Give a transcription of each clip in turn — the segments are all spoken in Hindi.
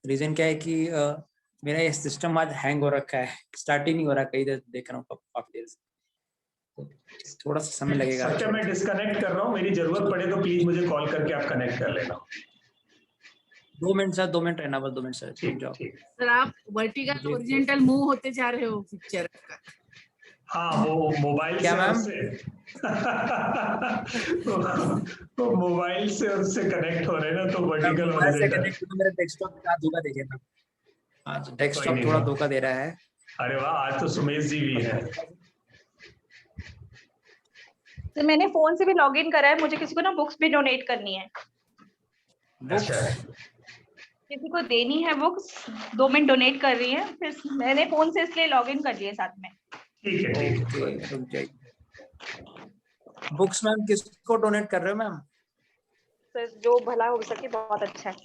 रीजन क्या है कि मेरा ये सिस्टम आज हैंग हो रखा है, स्टार्ट ही नहीं हो रहा, कई देर देख रहा हूँ काफी देर से, तो थोड़ा सा समय लगेगा। सत्य, मैं डिस्कनेक्ट कर रहा हूँ, मेरी जरूरत पड़े तो प्लीज मुझे कॉल करके आप कनेक्ट कर लेना। 2 मिनट सर, 2 मिनट रहना, बस 2 मिनट सर, रुक जाओ। सर आप वर्टिकल हॉरिजॉन्टल मूव होते जा रहे हो पिक्चर का। हाँ, वो मोबाइल क्या मैम? तो मोबाइल से उससे कनेक्ट हो रहे ना, तो वर्टिकल मोबाइल से हॉरिजॉन्टल। कनेक्ट तो मेरा डेस्कटॉप का धोखा दे रहा है, आज डेस्कटॉप थोड़ा धोखा दे रहा है। अरे वाह, आज तो सुमेश जी भी है। तो मैंने फोन से भी लॉगिन करा है, मुझे किसी को ना बुक्स भी डोनेट करनी है। अच्छा, किसी को देनी है बुक्स, 2 मिनट डोनेट कर रही है, फिर मैंने फोन से इसलिए लॉगिन कर लिया साथ में। ठीक है, ठीक है। रुक जाइए। बुक्स मैम किसको डोनेट कर रहे हो मैम? सर जो भला हो सके, बहुत अच्छा है।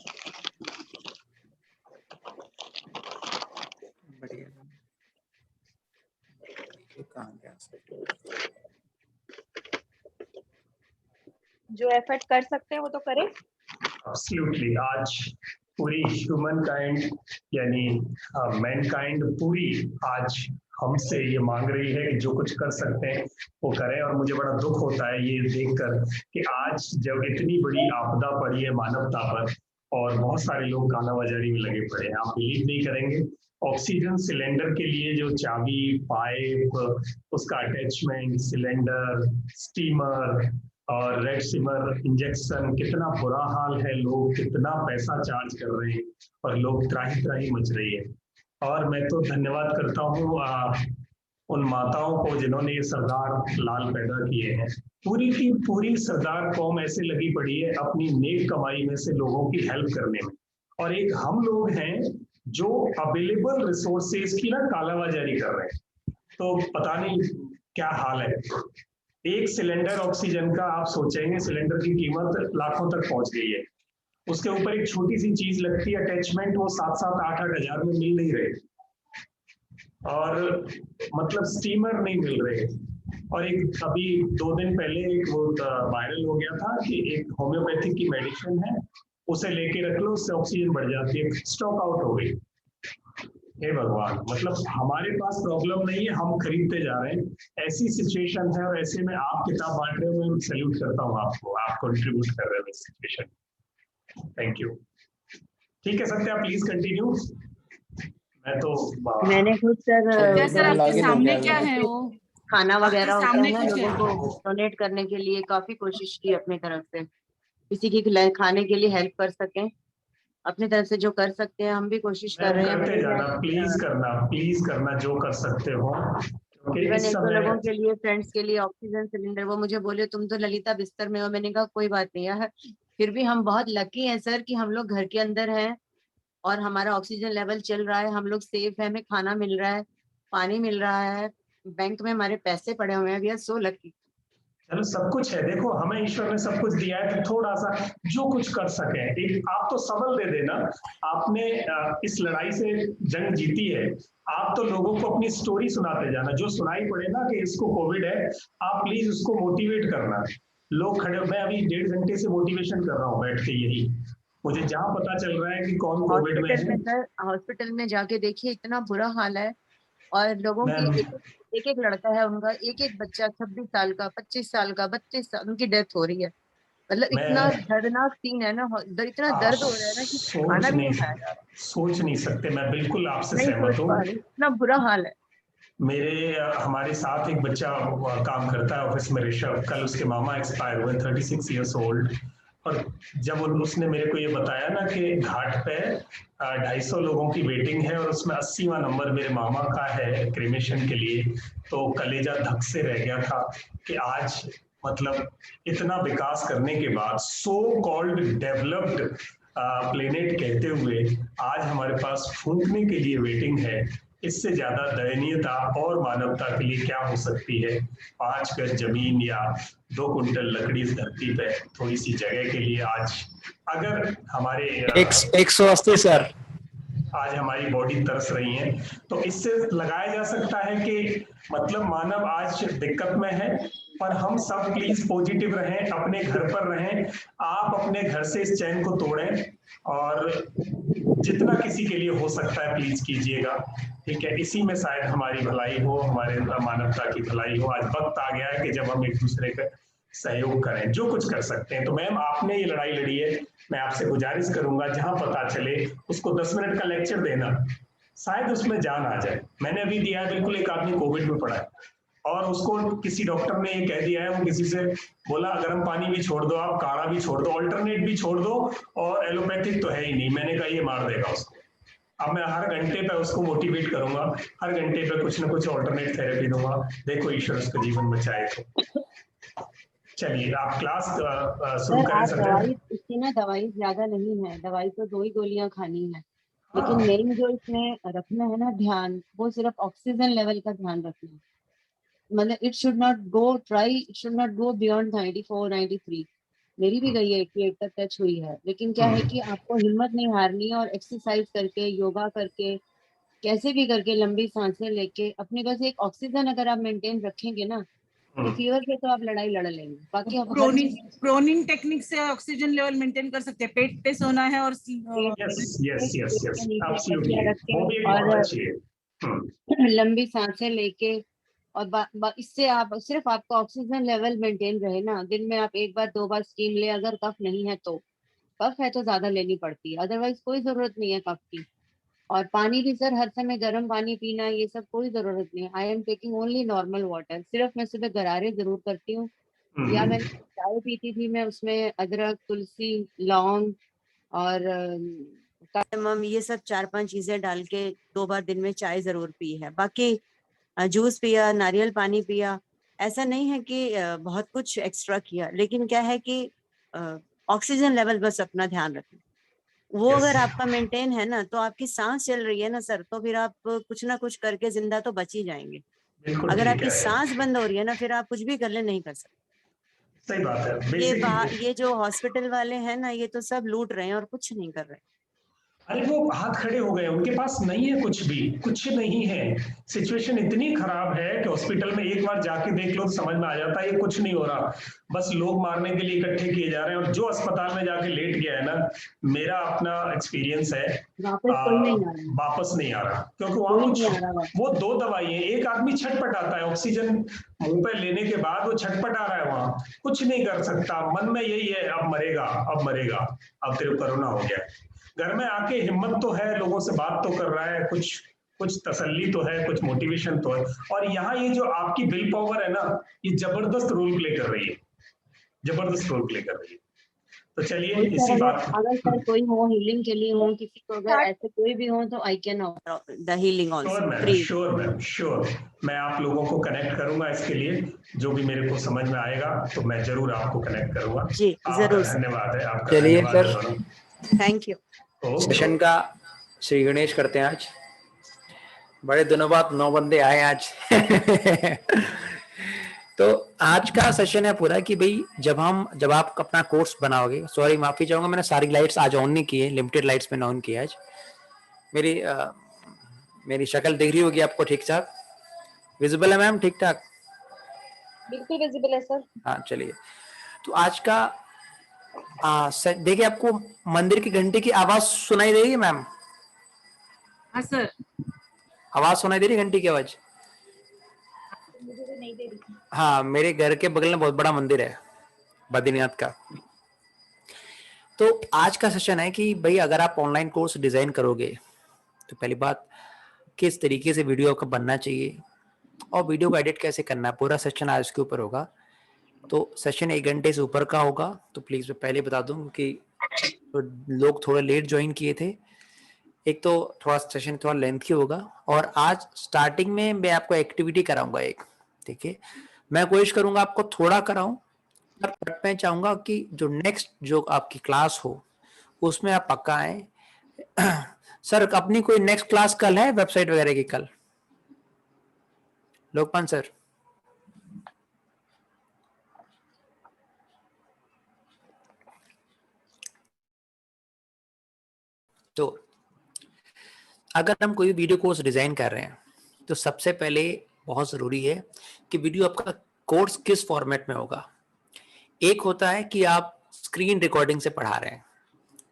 बढ़िया। कहाँ गया? जो एफर्ट कर सकते हैं वो तो करें। एब्सोल्युटली, आज पूरी ह्यूमन काइंड यानी मैनकाइंड पूरी आज हमसे ये मांग रही है कि जो कुछ कर सकते हैं वो करें। और मुझे बड़ा दुख होता है ये देखकर कि आज जब इतनी बड़ी आपदा पड़ी है मानवता पर और बहुत सारे लोग कालाबाजारी में लगे पड़े हैं, आप बिलीव नहीं करेंगे, ऑक्सीजन सिलेंडर के लिए जो चाबी, पाइप, उसका अटैचमेंट, सिलेंडर, स्टीमर और रेड सिमर इंजेक्शन, कितना बुरा हाल है, लोग कितना पैसा चार्ज कर रहे हैं और लोग त्राही त्राही मच रही है। और मैं तो धन्यवाद करता हूँ उन माताओं को जिन्होंने ये सरदार लाल पैदा किए हैं। पूरी की पूरी सरदार कौम ऐसे लगी पड़ी है अपनी नेक कमाई में से लोगों की हेल्प करने में, और एक हम लोग हैं जो अवेलेबल रिसोर्सेज की ना कालाबाजारी कर रहे हैं। तो पता नहीं क्या हाल है। एक सिलेंडर ऑक्सीजन का आप सोचेंगे, सिलेंडर की कीमत लाखों तक पहुंच गई है। उसके ऊपर एक छोटी सी चीज लगती है अटैचमेंट, वो 7-7, 8-8 हजार में मिल नहीं रहे, और मतलब स्टीमर नहीं मिल रहे। और एक अभी 2 दिन पहले एक वो वायरल हो गया था कि एक होम्योपैथिक की मेडिसिन है, उसे लेके रख लो, उससे ऑक्सीजन बढ़ जाती है, स्टॉक आउट हो गई। हे भगवान, मतलब हमारे पास प्रॉब्लम नहीं है, हम खरीदते जा रहे हैं। ऐसी सिचुएशन है और ऐसे में आप किताब बांट रहे हो, मैं सैल्यूट करता हूँ आपको, आप कंट्रीब्यूट कर रहे हो इस सिचुएशन। Thank you. ठीक है सत्या, प्लीज कंटिन्यू। मैं तो मैंने खुद सर आपके सामने क्या है वो खाना वगैरह होता है ना, कुछ लोगों को डोनेट करने के लिए काफी कोशिश की अपनी तरफ से, किसी की खाने के लिए हेल्प कर सकें अपनी तरफ से, जो कर सकते हैं हम भी कोशिश कर रहे हैं। करते जाना, प्लीज करना जो कर सकते हो। इवन 1-2 लोगों के लिए, फ्रेंड्स के लिए ऑक्सीजन सिलेंडर, वो मुझे बोले तुम तो ललिता बिस्तर में हो, मैंने कहा कोई बात नहीं यार, फिर भी हम बहुत लकी हैं सर कि हम लोग घर के अंदर हैं और हमारा ऑक्सीजन लेवल चल रहा है, हम लोग सेफ है, हमें खाना मिल रहा है, पानी मिल रहा है, बैंक में हमारे पैसे पड़े हुए हैं, वी आर सो लकी। चलो सब कुछ है, देखो हमें ईश्वर ने सब कुछ दिया है, तो थोड़ा सा जो कुछ कर सके। एक आप तो सबल दे देना, आपने इस लड़ाई से जंग जीती है, आप तो लोगों को अपनी स्टोरी सुनाते जाना, जो सुनाई पड़े ना कि इसको कोविड है, आप प्लीज उसको मोटिवेट करना। लोग खड़े, मैं अभी 1.5 घंटे से मोटिवेशन कर रहा हूँ बैठ के, यही मुझे जहाँ पता चल रहा है कि कौन कोविड में है। सर हॉस्पिटल में जाके देखिए, इतना बुरा हाल है, और लोगों की एक लड़का है, उनका एक बच्चा 26 साल का, 25 साल का, 32 साल, उनकी डेथ हो रही है। मतलब इतना दर्दनाक सीन है ना, इतना दर्द हो रहा है ना कि खाना भी नहीं खाया जा रहा। सोच नहीं सकते, मैं बिल्कुल आपसे सहमत हूँ, इतना बुरा हाल है। हमारे साथ एक बच्चा काम करता है ऑफिस में, ऋषभ, कल उसके मामा एक्सपायर हुए, 36 ईयर्स ओल्ड। और जब उसने मेरे को ये बताया ना कि घाट पे 250 लोगों की वेटिंग है और उसमें 80वां नंबर मेरे मामा का है क्रेमेशन के लिए, तो कलेजा धक से रह गया था कि आज मतलब इतना विकास करने के बाद, सो कॉल्ड डेवलप्ड प्लेनेट कहते हुए आज हमारे पास फूंकने के लिए वेटिंग है। इससे ज्यादा दयनीयता और मानवता के लिए क्या हो सकती है? 5 गज जमीन या 2 कुंटल लकड़ी इस धरती पे थोड़ी सी जगह के लिए आज अगर हमारे 180 सर आज हमारी बॉडी तरस रही है, तो इससे लगाया जा सकता है कि मतलब मानव आज दिक्कत में है, पर हम सब प्लीज पॉजिटिव रहें, अपने घर पर रहें। आप अपने घर से इस चैन को तोड़ें और जितना किसी के लिए हो सकता है प्लीज कीजिएगा, ठीक है। इसी में शायद हमारी भलाई हो, हमारे मानवता की भलाई हो। आज वक्त आ गया है कि जब हम एक दूसरे का सहयोग करें, जो कुछ कर सकते हैं। तो मैम आपने ये लड़ाई लड़ी है, मैं आपसे गुजारिश करूंगा जहां पता चले उसको 10 मिनट का लेक्चर देना, शायद उसमें जान आ जाए। मैंने अभी दिया है, बिल्कुल एक आदमी कोविड में पड़ा है और उसको किसी डॉक्टर ने ये कह दिया है, वो किसी से बोला गर्म पानी भी छोड़ दो, आप काढ़ा भी छोड़ दो, ऑल्टरनेट भी छोड़ दो, और एलोपैथिक तो है ही नहीं। मैंने कहा ये मार देगा उसको। अब मैं हर घंटे पे उसको मोटिवेट करूंगा, हर घंटे पे कुछ ना कुछ ऑल्टरनेट थेरेपी दूंगा। देखो ईश्वर उसका जीवन बचाए। तो चलिए आप क्लास शुरू सर करें आप सत्या। दवाई, इसकी ना दवाई ज्यादा नहीं है, दवाई तो 2 ही गोलियां खानी है, लेकिन मेन जो इसमें रखना है ना ध्यान, वो सिर्फ ऑक्सीजन लेवल का ध्यान रखना है। मतलब it should not go beyond 94 93। मेरी भी गई है 88 तक टच हुई है, लेकिन क्या है कि आपको हिम्मत नहीं हारनी है और एक्सरसाइज करके, योगा करके, कैसे भी करके, लंबी सांसें लेके अपने बस एक ऑक्सीजन अगर आप मेंटेन रखेंगे ना, तो फीवर से तो आप लड़ाई लड़ लेंगे। बाकी आप हर चीज प्रोनिंग टेक्निक से ऑक्सीजन लेवल मेंटेन कर सकते हैं। पेट पे सोना है और यस यस यस पेट यस के नीचे एब्सोल्युटली, तकिया रख के वो भी एक बहुत और अच्छी है। लंबी सांसें लेके, और इससे आप सिर्फ आपका ऑक्सीजन लेवल मेंटेन रहे ना, दिन में आप 1 बार 2 बार स्टीम ले, अगर कफ नहीं है तो। कफ है तो ज्यादा लेनी पड़ती है, अदरवाइज कोई जरूरत नहीं है कफ की। और पानी भी सर हर समय गर्म पानी पीना, ये सब कोई जरूरत नहीं है। I am taking only normal water. सिर्फ मैं सुबह गरारे जरूर करती हूँ, या मैं चाय पीती थी, मैं उसमें अदरक, तुलसी, लौंग और कार्डमम, ये सब 4-5 चीजें डाल के 2 बार दिन में चाय जरूर पी है। बाकी जूस पिया, नारियल पानी पिया, ऐसा नहीं है कि बहुत कुछ एक्स्ट्रा किया, लेकिन क्या है कि ऑक्सीजन लेवल बस अपना ध्यान रखें। वो अगर आपका मेंटेन है ना, तो आपकी सांस चल रही है ना सर, तो फिर आप कुछ ना कुछ करके जिंदा तो बच ही जाएंगे। अगर आपकी सांस बंद हो रही है ना, फिर आप कुछ भी कर ले, नहीं कर सकते। सही बात है। ये जो हॉस्पिटल वाले हैं ना, ये तो सब लूट रहे हैं और कुछ नहीं कर रहे। अरे वो हाथ खड़े हो गए, उनके पास नहीं है, कुछ भी कुछ नहीं है। सिचुएशन इतनी खराब है कि हॉस्पिटल में एक बार जाके देख लो तो समझ में आ जाता है ये कुछ नहीं हो रहा, बस लोग मारने के लिए इकट्ठे किए जा रहे हैं। और जो अस्पताल में जाके लेट गया है ना, मेरा अपना एक्सपीरियंस है, वापस नहीं आ रहा, क्योंकि वहां कुछ वो 2 दवाई है। एक आदमी छटपटाता है, ऑक्सीजन मुंह पे लेने के बाद वो छटपटा रहा है, वहां कुछ नहीं कर सकता। मन में यही है, अब मरेगा, अब मरेगा, अब तेरे कोरोना हो गया। घर में आके हिम्मत तो है, लोगों से बात तो कर रहा है, कुछ कुछ तसल्ली तो है, कुछ मोटिवेशन तो है। और यहाँ ये जो आपकी विल पावर है ना, ये जबरदस्त रोल प्ले कर रही है, जबरदस्त रोल प्ले कर रही है। तो चलिए इसी बात, अगर सर कोई हो हीलिंग के लिए, हो किसी को, अगर ऐसे कोई भी हो, तो I can offer the healing also free. Sure ma'am, sure. मैं आप लोगों को कनेक्ट करूंगा इसके लिए, जो भी मेरे को समझ में आएगा तो मैं जरूर आपको कनेक्ट करूंगा जी, जरूर। धन्यवाद है आपका। चलिए सर, थैंक यू। सेशन का श्री गणेश करते हैं आज। बड़े दिनों बाद 9 बंदे आए आज। तो आज का सेशन है पूरा कि भाई जब आप अपना कोर्स बनाओगे, सॉरी माफी चाहूंगा, मैंने सारी लाइट्स आज ऑन नहीं की है, लिमिटेड लाइट्स मैंने ऑन की है आज। मेरी शक्ल दिख रही होगी आपको ठीक ठाक, विजिबल है मैम ठीक ठाक? बिल्कुल विजिबल है सर। हाँ चलिए, तो आज का देखिए, आपको मंदिर की घंटे की आवाज सुनाई दे रही है मैम? हाँ सर, आवाज सुनाई दे रही है घंटी की आवाज? मुझे तो नहीं दे रही। हाँ, मेरे घर के बगल में बहुत बड़ा मंदिर है बद्रीनाथ का। तो आज का सेशन है कि भाई अगर आप ऑनलाइन कोर्स डिजाइन करोगे तो पहली बात, किस तरीके से वीडियो का बनना चाहिए और वीडियो को एडिट कैसे करना है, पूरा सेशन आज उसके ऊपर होगा। तो सेशन 1 घंटे से ऊपर का होगा, तो प्लीज मैं पहले बता दूं कि तो लोग थोड़े लेट ज्वाइन किए थे, एक तो थोड़ा सेशन थोड़ा लेंथी होगा। और आज स्टार्टिंग में मैं आपको एक्टिविटी कराऊंगा एक, ठीक है? मैं कोशिश करूंगा आपको थोड़ा कराऊं, पर मैं चाहूंगा कि जो नेक्स्ट जो आपकी क्लास हो उसमें आप पक्का आए। सर अपनी कोई नेक्स्ट क्लास कल है वेबसाइट वगैरह की? कल लोकपाल सर? तो अगर हम कोई वीडियो कोर्स डिजाइन कर रहे हैं तो सबसे पहले बहुत जरूरी है कि वीडियो आपका कोर्स किस फॉर्मेट में होगा। एक होता है कि आप स्क्रीन रिकॉर्डिंग से पढ़ा रहे हैं,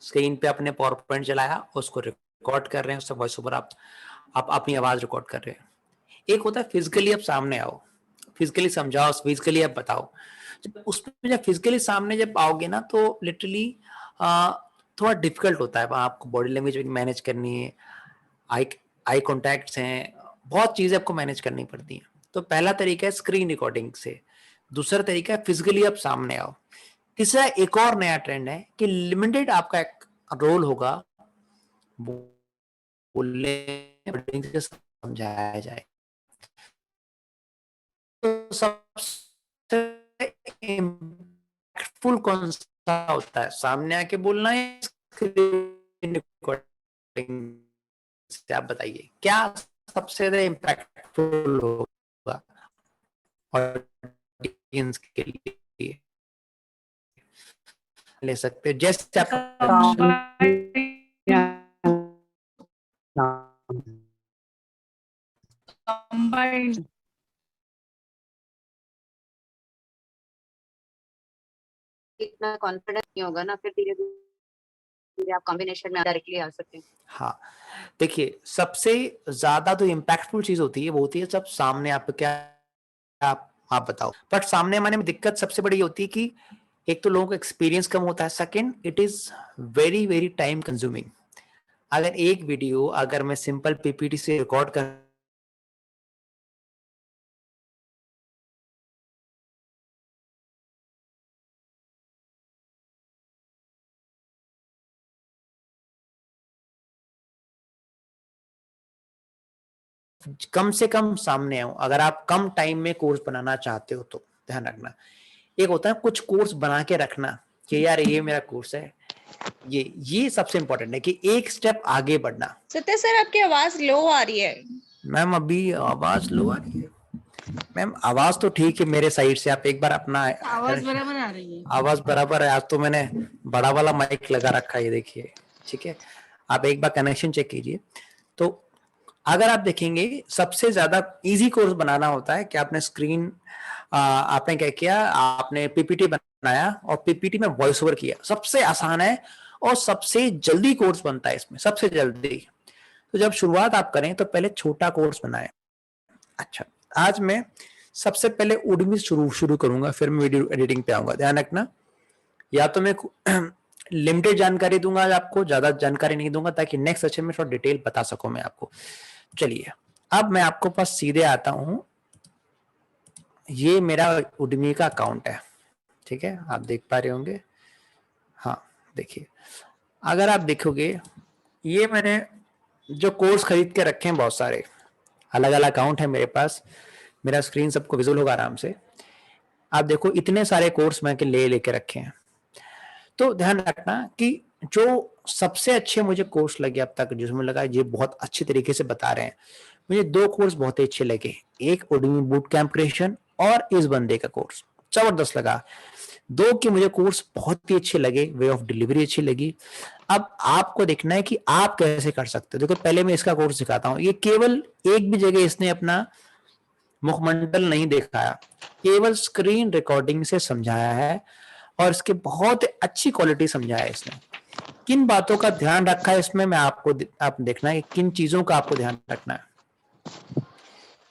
स्क्रीन पे अपने पावर पॉइंट चलाया, उसको रिकॉर्ड कर रहे हैं, उससे वॉइस ओवर आप अपनी आवाज रिकॉर्ड कर रहे हैं। एक होता है फिजिकली आप सामने आओ, फिजिकली समझाओ, फिजिकली आप बताओ। उसमें जब फिजिकली सामने जब आओगे ना तो लिटरली थोड़ा डिफिकल्ट होता है, आपको बॉडी लैंग्वेज मैनेज करनी है, आई आई कॉन्टैक्ट्स हैं, बहुत चीजें आपको मैनेज करनी पड़ती हैं। तो पहला तरीका है स्क्रीन रिकॉर्डिंग से, दूसरा तरीका है फिजिकली आप सामने आओ, तीसरा एक और नया ट्रेंड है कि लिमिटेड आपका एक रोल होगा, बोलने से समझाया जाए। तो सबसे इम्पैक्टफुल कौन सा होता है, सामने आके बोलना है स्क्रीन रिकॉर्डिंग से? आप बताइए क्या सबसे ज्यादा इम्पैक्टफुल होगा ऑडियंस के लिए? ले सकते हो जैसे Combined. इतना कॉन्फिडेंस नहीं होगा ना, फिर धीरे धीरे आप कॉम्बिनेशन में डायरेक्टली आ सकते हैं। हाँ देखिए, सबसे ज्यादा तो इम्पैक्टफुल चीज होती है वो होती है जब सामने आप क्या आप बताओ। बट सामने आने में दिक्कत सबसे बड़ी होती है कि एक तो लोगों का एक्सपीरियंस कम होता है, second it is very very time consuming. अगर एक वीडियो अगर मैं सिंपल पीपीटी से रिकॉर्ड कर कम से कम सामने आऊं, अगर आप कम टाइम में कोर्स बनाना चाहते हो तो ध्यान रखना। एक होता है कुछ कोर्स बना के रखना कि यार ये मेरा कोर्स है, ये सबसे इंपॉर्टेंट है कि एक स्टेप आगे बढ़ना। सत्य सर, आपकी आवाज लो आ रही है। मैम अभी आवाज लो आ रही है? मैम आवाज तो ठीक है मेरे साइड से, आप एक बार अपना आवाज बराबर आ रही है। आवाज बराबर है। आज तो मैंने बड़ा वाला माइक लगा रखा है, ये देखिए, ठीक है। आप एक बार कनेक्शन चेक कीजिए। तो अगर आप देखेंगे सबसे ज्यादा इजी कोर्स बनाना होता है कि आपने स्क्रीन आपने क्या किया, आपने पीपीटी बनाया और पीपीटी में वॉइस ओवर किया, सबसे आसान है और सबसे जल्दी कोर्स बनता है इसमें, सबसे जल्दी। तो जब शुरुआत आप करें तो पहले छोटा कोर्स बनाएं। अच्छा, आज मैं सबसे पहले उडमी शुरू करूंगा, फिर मैं वीडियो एडिटिंग पे आऊंगा। ध्यान रखना, या तो मैं लिमिटेड जानकारी दूंगा आज आपको, ज्यादा जानकारी नहीं दूंगा ताकि नेक्स्ट सेशन में थोड़ा डिटेल बता सकूं मैं आपको। चलिए अब मैं आपको पास सीधे आता हूं, ये मेरा उडमी का अकाउंट है, ठीक है, आप देख पा रहे होंगे। हाँ देखिए, अगर आप देखोगे ये मैंने जो कोर्स खरीद के रखे हैं, बहुत सारे अलग अलग अकाउंट है मेरे पास, मेरा स्क्रीन सबको विजुअल होगा आराम से। आप देखो इतने सारे कोर्स मैं लेके रखे हैं। तो ध्यान रखना कि जो सबसे अच्छे मुझे कोर्स लगे अब तक, जिसमें लगा ये बहुत अच्छे तरीके से बता रहे हैं, मुझे दो कोर्स बहुत ही अच्छे लगे, एक उडमी बूट कैंप क्रिएशन और इस बंदे का कोर्स जबरदस्त लगा। दो के मुझे कोर्स बहुत ही अच्छे लगे, वे ऑफ डिलीवरी अच्छी लगी। अब आपको देखना है कि आप कैसे कर सकते हो। देखो पहले मैं इसका कोर्स सिखाता हूँ, ये केवल एक भी जगह इसने अपना मुखमंडल नहीं दिखाया, केवल स्क्रीन रिकॉर्डिंग से समझाया है और इसके बहुत अच्छी क्वालिटी समझाया है इसने। किन बातों का ध्यान रखा है इसमें, मैं आपको आप देखना है किन चीजों का आपको ध्यान रखना है।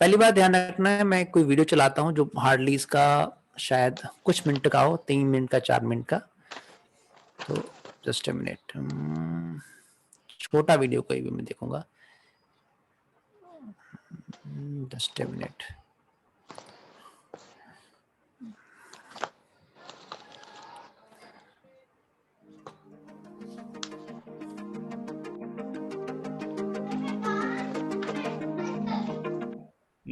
पहली बात ध्यान रखना है, मैं कोई वीडियो चलाता हूं जो हार्डली इसका शायद कुछ मिनट का हो, 3 मिनट का 4 मिनट का, तो जस्ट अ मिनट, छोटा वीडियो कोई भी मैं देखूंगा, just a minute.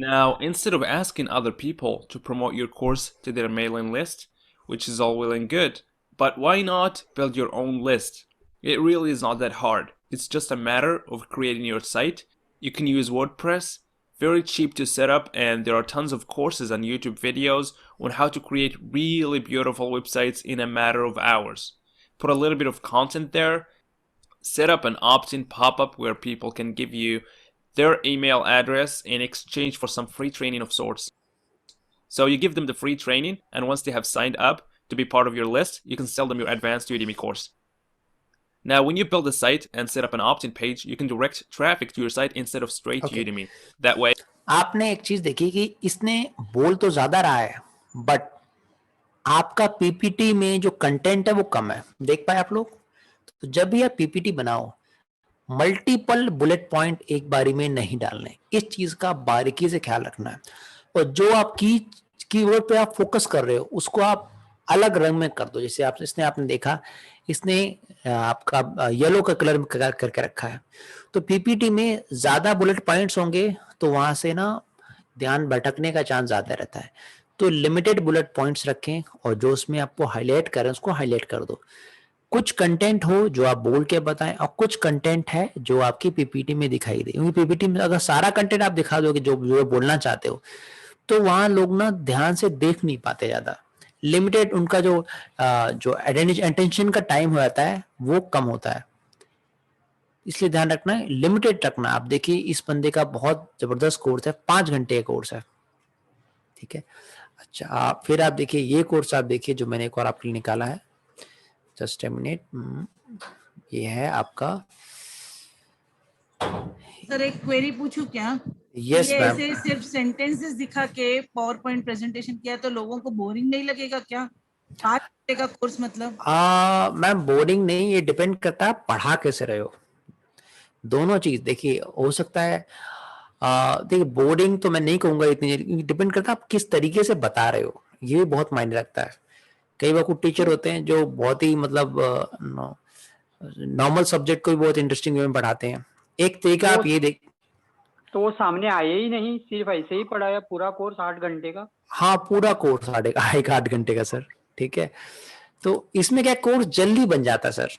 Now, instead of asking other people to promote your course to their mailing list, which is all well and good, but why not build your own list? It really is not that hard. It's just a matter of creating your site. You can use WordPress, very cheap to set up, and there are tons of courses and YouTube videos on how to create really beautiful websites in a matter of hours. Put a little bit of content there, set up an opt-in pop-up where people can give you their email address in exchange for some free training of sorts. So you give them the free training, and once they have signed up to be part of your list, you can sell them your advanced Udemy course. Now, when you build a site and set up an opt-in page, you can direct traffic to your site instead of straight to Okay. Udemy. That way, आपने एक चीज देखी कि इसने बोल तो ज्यादा रहा है, बट आपका पीपीटी में जो कंटेंट है वो कम है. देख पाए आप लोग? तो जब भी आप पीपीटी बनाओ, मल्टीपल बुलेट पॉइंट एक बारी में नहीं डालने. इस चीज का बारीकी से ख्याल रखना है. और जो आप कीवर्ड पे आप फोकस कर रहे हो उसको आप अलग रंग में कर दो. जैसे आपने देखा, इसने आपका येलो का कलर में करके रखा है. तो पीपीटी में ज्यादा बुलेट पॉइंट्स होंगे तो वहां से ना ध्यान भटकने का चांस ज्यादा रहता है. तो लिमिटेड बुलेट पॉइंट्स रखें और जो उसमें आपको हाईलाइट करें उसको हाईलाइट कर दो. कुछ कंटेंट हो जो आप बोल के बताएं और कुछ कंटेंट है जो आपकी पीपीटी में दिखाई दे. क्योंकि पीपीटी में अगर सारा कंटेंट आप दिखा दोगे जो बोलना चाहते हो तो वहां लोग ना ध्यान से देख नहीं पाते. ज्यादा लिमिटेड उनका जो अटेंशन का टाइम हो जाता है वो कम होता है. इसलिए ध्यान रखना है, लिमिटेड रखना. आप देखिए इस बंदे का बहुत जबरदस्त कोर्स है, 5 घंटे का कोर्स है. ठीक है. अच्छा, फिर आप देखिए ये कोर्स आप देखिए जो मैंने एक और आपके लिए निकाला है. Just a minute. ये है आपका. सर एक क्वेरी पूछूं क्या? यस ये मैम. ऐसे सिर्फ सेंटेंसेस दिखा के पावर पॉइंट प्रेजेंटेशन किया तो लोगों को बोरिंग नहीं लगेगा क्या? 5 घंटे का कोर्स मतलब? मैम बोरिंग नहीं, ये डिपेंड करता है पढ़ा कैसे रहे हो. दोनों चीज देखिए, हो सकता है देखिए बोर्डिंग तो मैं नहीं कहूंगा इतनी, डिपेंड करता है आप किस तरीके से बता रहे हो. ये बहुत मायने रखता है. कई बार कुछ टीचर होते हैं जो बहुत ही मतलब नॉर्मल सब्जेक्ट को भी बहुत इंटरेस्टिंग वे में पढ़ाते हैं. एक तरीका आप ये देख. तो वो सामने आए ही नहीं, सिर्फ ऐसे ही पढ़ाया पूरा कोर्स 8 घंटे का. हाँ, पूरा कोर्स 8 घंटे का सर. ठीक है. तो इसमें क्या कोर्स जल्दी बन जाता है सर.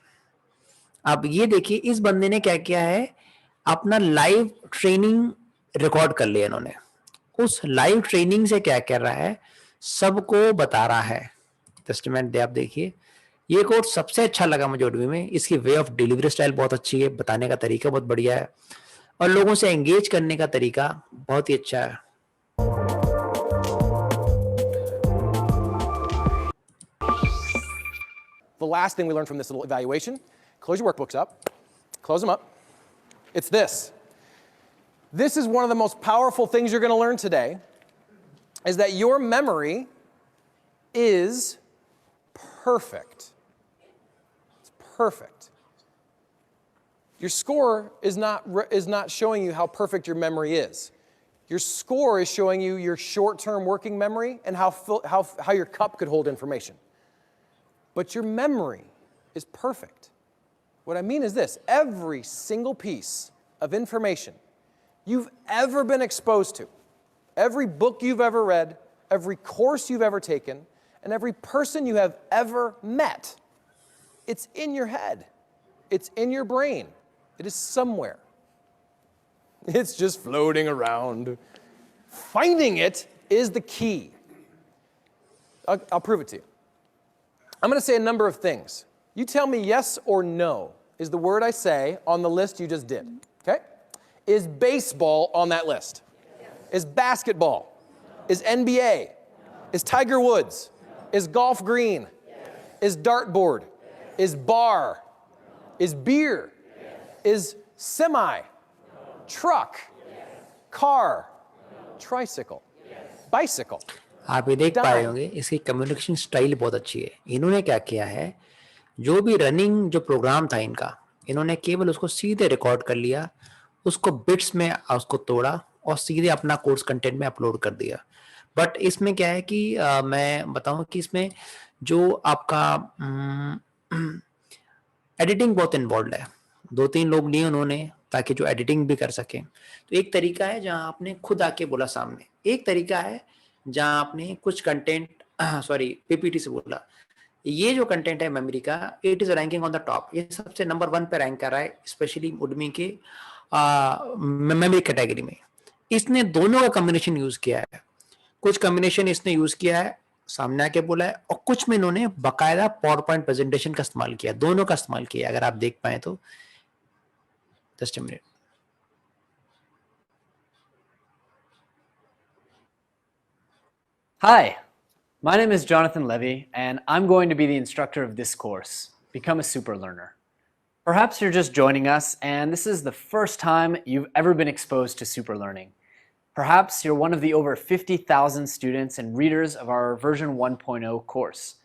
अब ये देखिए इस बंदे ने क्या किया है, अपना लाइव ट्रेनिंग रिकॉर्ड कर लिया इन्होंने. उस लाइव ट्रेनिंग से क्या कर रहा है, सबको बता रहा है. टेस्टमेंट दे आप देखिए. ये कोर्स सबसे अच्छा लगा मुझे Udemy में. इसकी वे ऑफ डिलीवरी स्टाइल बहुत अच्छी है, बताने का तरीका बहुत बढ़िया है और लोगों से एंगेज करने का तरीका बहुत ही अच्छा है. The last thing we learned from this little evaluation, close your workbooks up, close them up. It's this. This is one of the most powerful things you're going to learn today, is that your memory is perfect. It's perfect. Your score is not showing you how perfect your memory is. Your score is showing you your short-term working memory and how your cup could hold information. But your memory is perfect. What I mean is this: every single piece of information you've ever been exposed to, every book you've ever read, every course you've ever taken, and every person you have ever met, it's in your head. It's in your brain. It is somewhere. It's just floating around. Finding it is the key. I'll prove it to you. I'm going to say a number of things. You tell me yes or no is the word I say on the list you just did. Okay? Is baseball on that list? Yes. Is basketball? No. Is NBA? No. Is Tiger Woods? No. Is golf green? Yes. Is dartboard? Yes. Is bar? No. Is beer? Yes. Is semi? No. Truck? Yes. Car? No. Tricycle? Yes. Bicycle? आप ये देख पाए होंगे इसकी कम्युनिकेशन स्टाइल बहुत अच्छी है. इन्होंने क्या किया है, जो भी रनिंग जो प्रोग्राम था इनका, इन्होंने केवल उसको सीधे रिकॉर्ड कर लिया, उसको बिट्स में उसको तोड़ा और सीधे अपना कोर्स कंटेंट में अपलोड कर दिया. बट इसमें क्या है कि मैं बताऊं कि इसमें जो आपका एडिटिंग बहुत इन्वॉल्व है. 2-3 लोग लिए उन्होंने ताकि जो एडिटिंग भी कर सकें. तो एक तरीका है जहां आपने खुद आके बोला सामने, एक तरीका है जहां आपने कुछ कंटेंट पीपीटी से बोला. ये जो कंटेंट है मेमोरी का, it is ranking on the top. ये सबसे नंबर 1 पे रैंक कर रहा है, स्पेशली Udemy के मेमोरी कैटेगरी में. इसने दोनों का कॉम्बिनेशन यूज किया है. कुछ कॉम्बिनेशन इसने यूज किया है, सामने आके बोला है, और कुछ में इन्होंने बाकायदा पावर पॉइंट प्रेजेंटेशन का इस्तेमाल किया. दोनों का इस्तेमाल किया, अगर आप देख पाए तो. Just a minute. Hi, my name is Jonathan Levy, and I'm going to be the instructor of this course, Become a Super Learner. Perhaps you're just joining us, and this is the first time you've ever been exposed to super learning. Perhaps you're one of the over 50,000 students and readers of our version 1.0 course.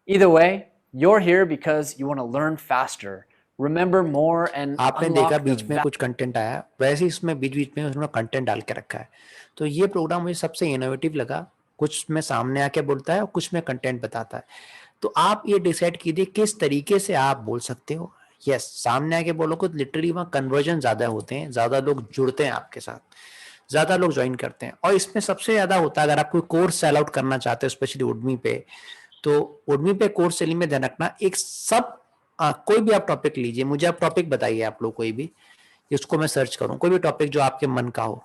Either way, you're here because you want to learn faster, remember more, and आपने देखा unlock the बीच में कुछ कंटेंट आया, वैसे ही इसमें बीच बीच में उन्होंने कंटेंट डाल के रखा है. तो ये प्रोग्राम मुझे सबसे इनोवेटिव लगा. कुछ में सामने आके बोलता है और कुछ में कंटेंट बताता है. तो आप ये डिसाइड कीजिए किस तरीके से आप बोल सकते हो. यस, सामने आके बोलो तो लिटरली वहाँ कन्वर्जन ज्यादा होते हैं, ज्यादा लोग जुड़ते हैं आपके साथ, ज्यादा लोग ज्वाइन करते हैं. और इसमें सबसे ज्यादा होता है अगर आप कोई कोर्स सेल आउट करना चाहते हो, स्पेशली उडमी पे, तो उडमी पे कोर्स सेलिंग में ध्यान रखना. एक सब कोई भी आप टॉपिक लीजिए, मुझे आप टॉपिक बताइए, आप लोग कोई भी, इसको मैं सर्च करूं, कोई भी टॉपिक जो आपके मन का हो,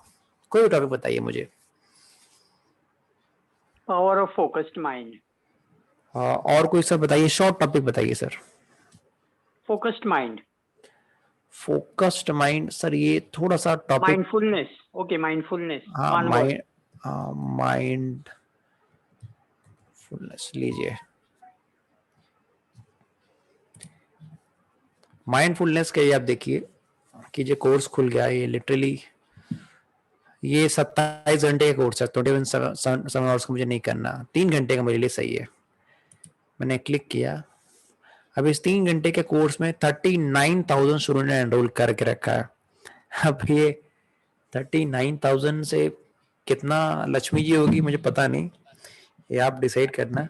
कोई भी टॉपिक बताइए मुझे. Power of focused mind. और कोई सर बताइए, शॉर्ट टॉपिक बताइए sir. Focused mind. Focused mind sir, ये थोड़ा सा टॉपिक. माइंडफुलनेस. Okay, mindfulness. हाँ, माइंडफुलनेस लीजिए. माइंडफुलनेस के आप देखिए कि जो कोर्स खुल गया, ये लिटरली ये 27 घंटे का कोर्स है. 27 आवर्स का मुझे नहीं करना, 3 घंटे का मेरे लिए सही है. मैंने क्लिक किया. अब इस 3 घंटे के कोर्स में 39,000 स्टूडेंट ने एनरोल करके रखा है. अब ये 39,000 से कितना लक्ष्मी जी होगी मुझे पता नहीं, ये आप डिसाइड करना.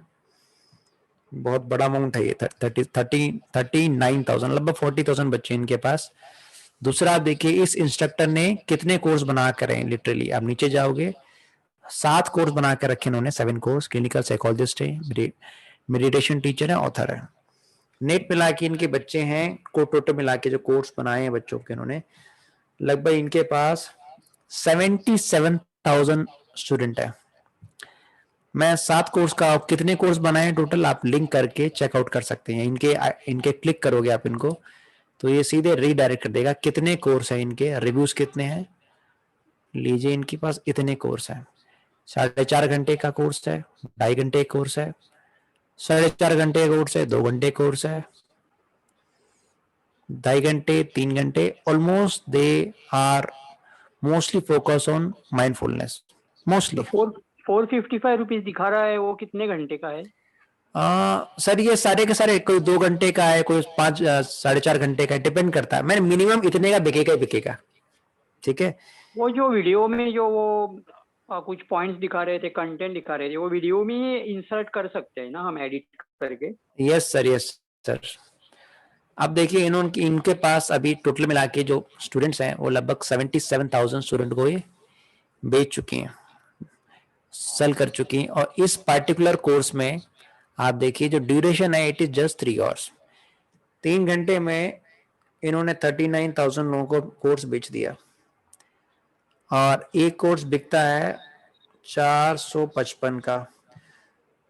बहुत बड़ा अमाउंट है ये. 39,000 लगभग 40,000 बच्चे इनके पास. दूसरा आप देखिए इस इंस्ट्रक्टर ने कितने कोर्स बना कर रहे हैं. लिटरली आप नीचे जाओगे, 7 कोर्स बना कर रखे इन्होंने. 7 कोर्स. क्लिनिकल साइकोलॉजिस्ट है, मेडिटेशन टीचर है, ऑथर है. नेट मिला के इनके बच्चे हैं, को टोटल मिला के जो कोर्स बनाए हैं बच्चों के, इन्होंने लगभग इनके पास 77,000 स्टूडेंट है. मैं 7 कोर्स का, आप कितने कोर्स बनाए टोटल आप लिंक करके चेकआउट कर सकते हैं. इनके क्लिक करोगे आप इनको, तो ये सीधे रीडायरेक्ट कर देगा कितने कोर्स है इनके, रिव्यूज कितने हैं. लीजिए इनके पास इतने कोर्स है. 4.5 घंटे का कोर्स है, 2.5 घंटे का कोर्स है, 4.5 घंटे का कोर्स है, 2 घंटे कोर्स है, 2.5 घंटे, 3 घंटे. Almost they are mostly focus on mindfulness mostly. 455 rupees दिखा रहा है, वो कितने घंटे का है? सर ये सारे के सारे, कोई 2 घंटे का है, कोई 4.5 घंटे का है, डिपेंड करता है. मैंने मिनिमम इतने का बिकेगा ही बिकेगा. ठीक है. वो जो वीडियो में जो वो कुछ पॉइंट्स दिखा रहे थे, कंटेंट दिखा रहे थे, वो वीडियो में इंसर्ट कर सकते हैं ना हम, एडिट करके? Yes sir, yes sir. अब देखिए इनके पास अभी टोटल मिला के जो स्टूडेंट्स हैं वो लगभग 77,000 स्टूडेंट को ये बेच चुके हैं, सेल कर चुकी हैं. और इस पार्टिकुलर कोर्स में आप देखिए जो ड्यूरेशन है, इट इज जस्ट 3 आवर्स. 3 घंटे में इन्होंने 39,000 लोगों को कोर्स बेच दिया. और एक कोर्स बिकता है 455 का.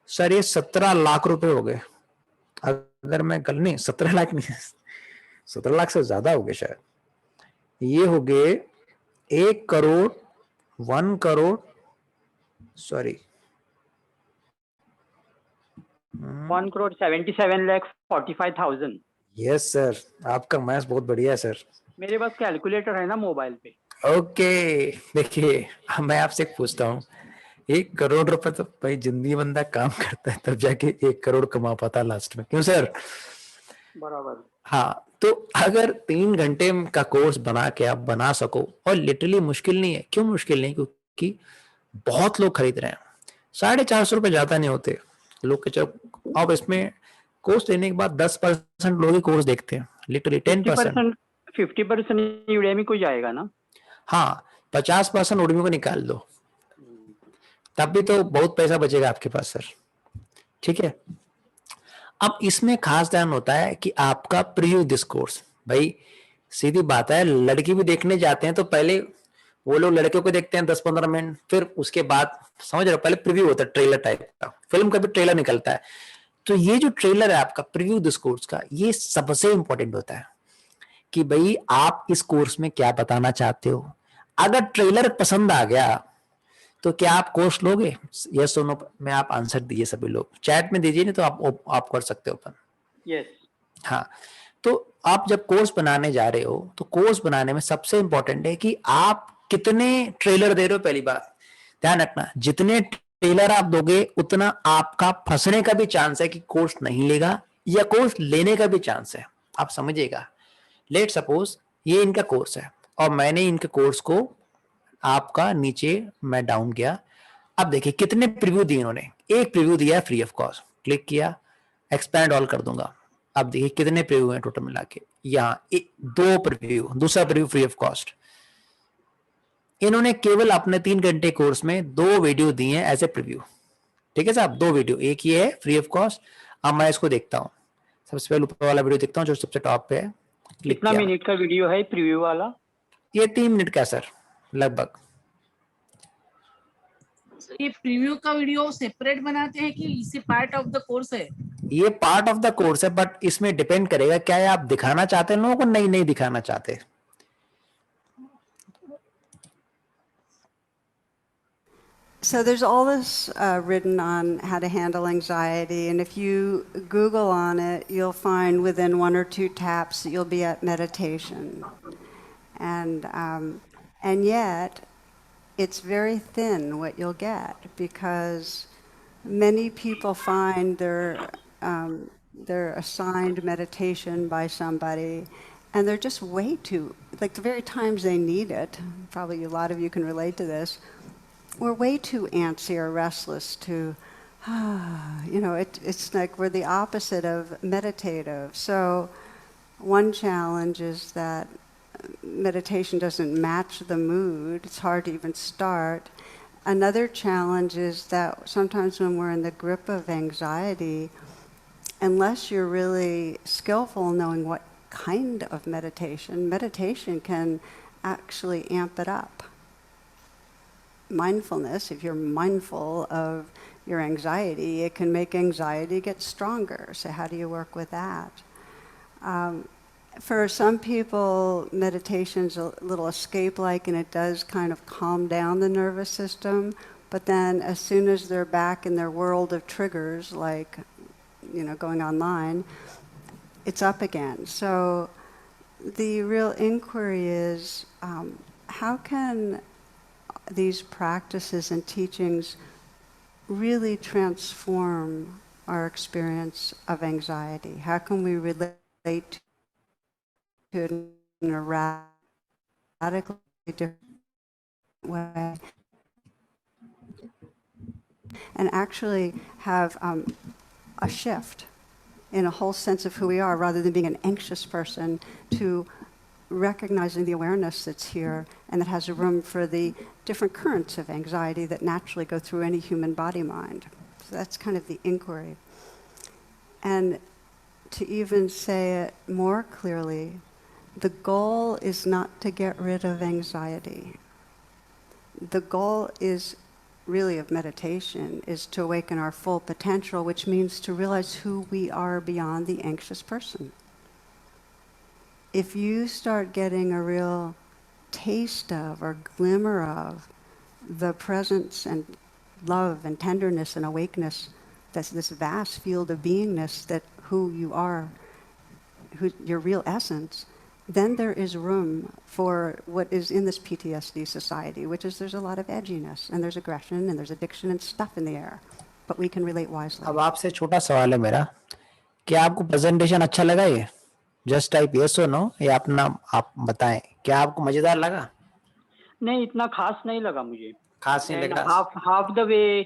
सर ये 17 लाख रुपए हो गए. अगर मैं कल नहीं, 17 लाख नहीं, 17 लाख से ज्यादा हो गए शायद. ये हो गए 1 crore 1 crore sorry 1,77,45,000. Yes sir, आपका मैथ्स बहुत बढ़िया है सर. मेरे पास कैलकुलेटर है ना मोबाइल पे. ओके. देखिए मैं आपसे एक पूछता हूँ, 1 करोड़ रुपए तो भाई जिंदगी बंदा काम करता है तब जाके 1 करोड़ कमा पाता लास्ट में, क्यों सर? बराबर. हाँ. तो अगर 3 घंटे का कोर्स बना के आप बना सको, और लिटरली मुश्किल नहीं है. क्यों मुश्किल नहीं? क्योंकि बहुत लोग खरीद रहे हैं. 450 रुपए ज्यादा नहीं होते लोग के. चलो अब इसमें कोर्स लेने के बाद 10% लोग ही कोर्स देखते हैं, लिटरली 10%. 50% यूडेमी को जाएगा ना. हाँ, 50% उडमी को निकाल दो, तब भी तो बहुत पैसा बचेगा आपके पास सर. ठीक है. अब इसमें खास ध्यान होता है कि आपका प्रीव्यू दिस कोर्स. भाई सीधी बात है, लड़की भी देखने जाते हैं तो पहले वो लोग लड़कियों को देखते हैं 10-15 मिनट, फिर उसके बाद समझ रहे हो, पहले प्रीव्यू होता है ट्रेलर टाइप का. फिल्म का भी ट्रेलर निकलता है. तो ये जो ट्रेलर है आपका प्रीव्यू दिस कोर्स का, ये सबसे इंपॉर्टेंट होता है कि भाई आप इस कोर्स में क्या बताना चाहते हो. अगर ट्रेलर पसंद आ गया तो क्या आप कोर्स लोगे? यस और नो में आप आंसर दीजिए सभी लोग, चैट में दीजिए, नहीं तो आप कर सकते हो ओपन। यस। हाँ, तो आप जब कोर्स बनाने जा रहे हो तो कोर्स बनाने में सबसे इंपॉर्टेंट है कि आप कितने ट्रेलर दे रहे हो। पहली बात ध्यान रखना, जितने ट्रेलर आप दोगे उतना आपका फंसने का भी चांस है कि कोर्स नहीं लेगा, या कोर्स लेने का भी चांस है। आप समझिएगा, लेट सपोज ये इनका कोर्स है और मैंने इनके कोर्स को आपका नीचे मैं डाउन किया। अब देखिए कितने प्रीव्यू दिए इन्होंने। एक प्रीव्यू दिया फ्री ऑफ कॉस्ट, क्लिक किया, एक्सपैंड ऑल कर दूंगा। अब देखिए कितने प्रीव्यू हैं टोटल मिला के, यहाँ 2 प्रीव्यू, दूसरा प्रीव्यू फ्री ऑफ कॉस्ट। इन्होंने केवल अपने 3 घंटे कोर्स में 2 वीडियो दिए हैं एज ए प्रीव्यू। ठीक है साहब, 2 वीडियो, एक ये है फ्री ऑफ कॉस्ट। अब मैं इसको देखता हूँ, सबसे पहले ऊपर वाला वीडियो देखता हूँ जो सबसे टॉप पे है। कितना मिनट का वीडियो है प्रीव्यू वाला? ये 3 मिनट का सर लगभग। ये प्रीव्यू का वीडियो सेपरेट बनाते हैं कि इसे पार्ट ऑफ द कोर्स है? ये पार्ट ऑफ द कोर्स है, बट इसमें डिपेंड करेगा क्या है आप दिखाना चाहते हैं लोगों को, नहीं दिखाना चाहते। So there's all this written on how to handle anxiety, and if you Google on it, you'll find within 1 or 2 taps that you'll be at meditation, and yet it's very thin what you'll get, because many people find they're assigned meditation by somebody, and they're just way too, like the very times they need it, probably a lot of you can relate to this, we're way too antsy or restless to, it's like we're the opposite of meditative. So one challenge is that meditation doesn't match the mood. It's hard to even start. Another challenge is that sometimes when we're in the grip of anxiety, unless you're really skillful knowing what kind of meditation can actually amp it up. Mindfulness, if you're mindful of your anxiety, it can make anxiety get stronger. So how do you work with that? For some people, meditation's a little escape-like, and it does kind of calm down the nervous system. But then as soon as they're back in their world of triggers, like, going online, it's up again. So the real inquiry is, how can these practices and teachings really transform our experience of anxiety? How can we relate to it in a radically different way, and actually have a shift in a whole sense of who we are, rather than being an anxious person, to recognizing the awareness that's here and that has a room for the different currents of anxiety that naturally go through any human body mind. So that's kind of the inquiry. And to even say it more clearly, the goal is not to get rid of anxiety. The goal is really of meditation is to awaken our full potential, which means to realize who we are beyond the anxious person. If you start getting a real taste of or glimmer of the presence and love and tenderness and awakeness, that's this vast field of beingness, that who you are, your real essence, then there is room for what is in this PTSD society, which is there's a lot of edginess and there's aggression and there's addiction and stuff in the air, but we can relate wisely. अब आपसे छोटा सवाल है मेरा, क्या आपको प्रेजेंटेशन अच्छा लगा? ये जस्ट टाइप यस और नो, या आप बताएं, क्या आपको मजेदार लगा? नहीं, इतना खास नहीं लगा मुझे। खास नहीं लगा? हाफ द वे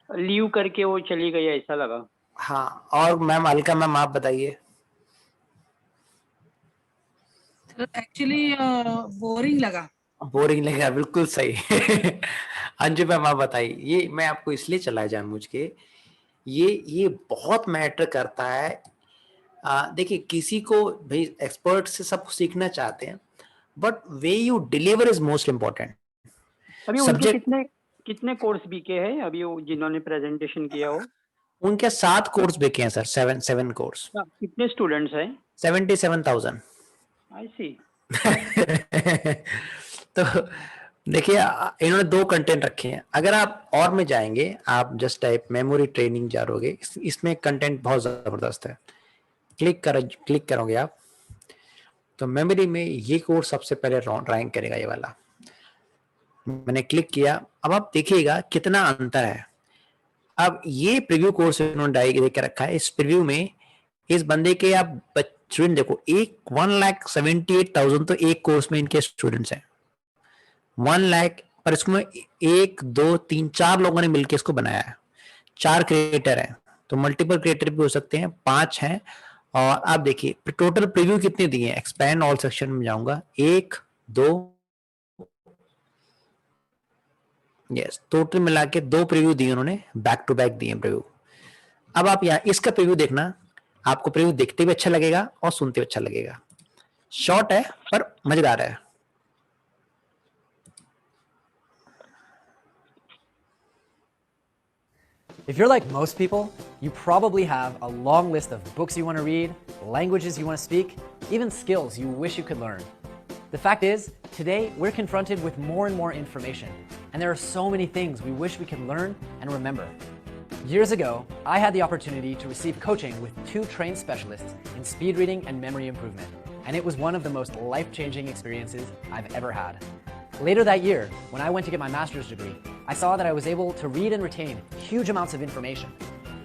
लीव करके वो चली गई, ऐसा लगा। हाँ, और मैम अलका मैम आप बताइए। एक्चुअली बोरिंग लगा। बोरिंग लगा, बिल्कुल सही। अंजू मैम आप बताइए। ये मैं आपको इसलिए चला जानबूझ के, ये बहुत मैटर करता है। देखिए किसी को भाई एक्सपर्ट से सब सीखना चाहते हैं, but way you deliver is most important. अभी उनके कितने कोर्स बिके हैं अभी जिन्होंने प्रेजेंटेशन किया हो? उनके 7 कोर्स बिके हैं सर, 7 कोर्स। कितने स्टूडेंट्स हैं? 77,000। आई सी। तो देखिए इन्होंने 2 कंटेंट रखे हैं। अगर आप और में जाएंगे, आप जस्ट टाइप मेमोरी ट्रेनिंग जाओगे, इसमें कंटेंट बहुत जबरदस्त है। क्लिक करोगे आप तो मेमोरी में ये कोर्स सबसे पहले रैंक करेगा, ये वाला। मैंने क्लिक किया, अब आप देखिएगा कितना अंतर है। अब ये प्रीव्यू कोर्स इन्होंने डायरेक्ट देख के रखा है। इस प्रीव्यू में इस बंदे के आप स्टूडेंट देखो, 1,78,000 तो एक कोर्स में इनके स्टूडेंट्स हैं। 1 लाख, पर इसमें 1 2 3 4 लोगों ने मिलकर इसको बनाया है। 4 क्रिएटर हैं, तो मल्टीपल क्रिएटर भी हो सकते हैं, 5 हैं। और आप देखिए टोटल प्रीव्यू कितने दिए हैं। एक्सपैंड ऑल सेक्शन में जाऊंगा, 1 2, यस, टोटल मिला के 2 प्रीव्यू दिए उन्होंने, बैक टू बैक दिए प्रीव्यू। अब आप यहाँ इसका प्रीव्यू देखना, आपको प्रीव्यू देखते भी अच्छा लगेगा और सुनते भी अच्छा लगेगा। शॉर्ट है पर मजेदार है। If you're like most people, you probably have a long list of books you want to read, languages you want to speak, even skills you wish you could learn. The fact is, today we're confronted with more and more information, and there are so many things we wish we could learn and remember. Years ago, I had the opportunity to receive coaching with 2 trained specialists in speed reading and memory improvement, and it was one of the most life-changing experiences I've ever had. Later that year, when I went to get my master's degree, I saw that I was able to read and retain huge amounts of information.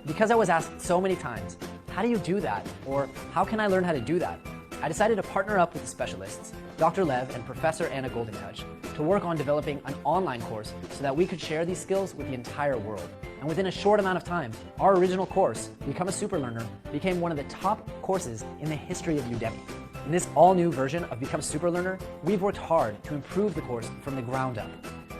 Because I was asked so many times, how do you do that? Or how can I learn how to do that? I decided to partner up with the specialists, Dr. Lev and Professor Anna Goldentouch, to work on developing an online course so that we could share these skills with the entire world. And within a short amount of time, our original course, Become a Super Learner, became one of the top courses in the history of Udemy. In this all-new version of Become Super Learner, we've worked hard to improve the course from the ground up.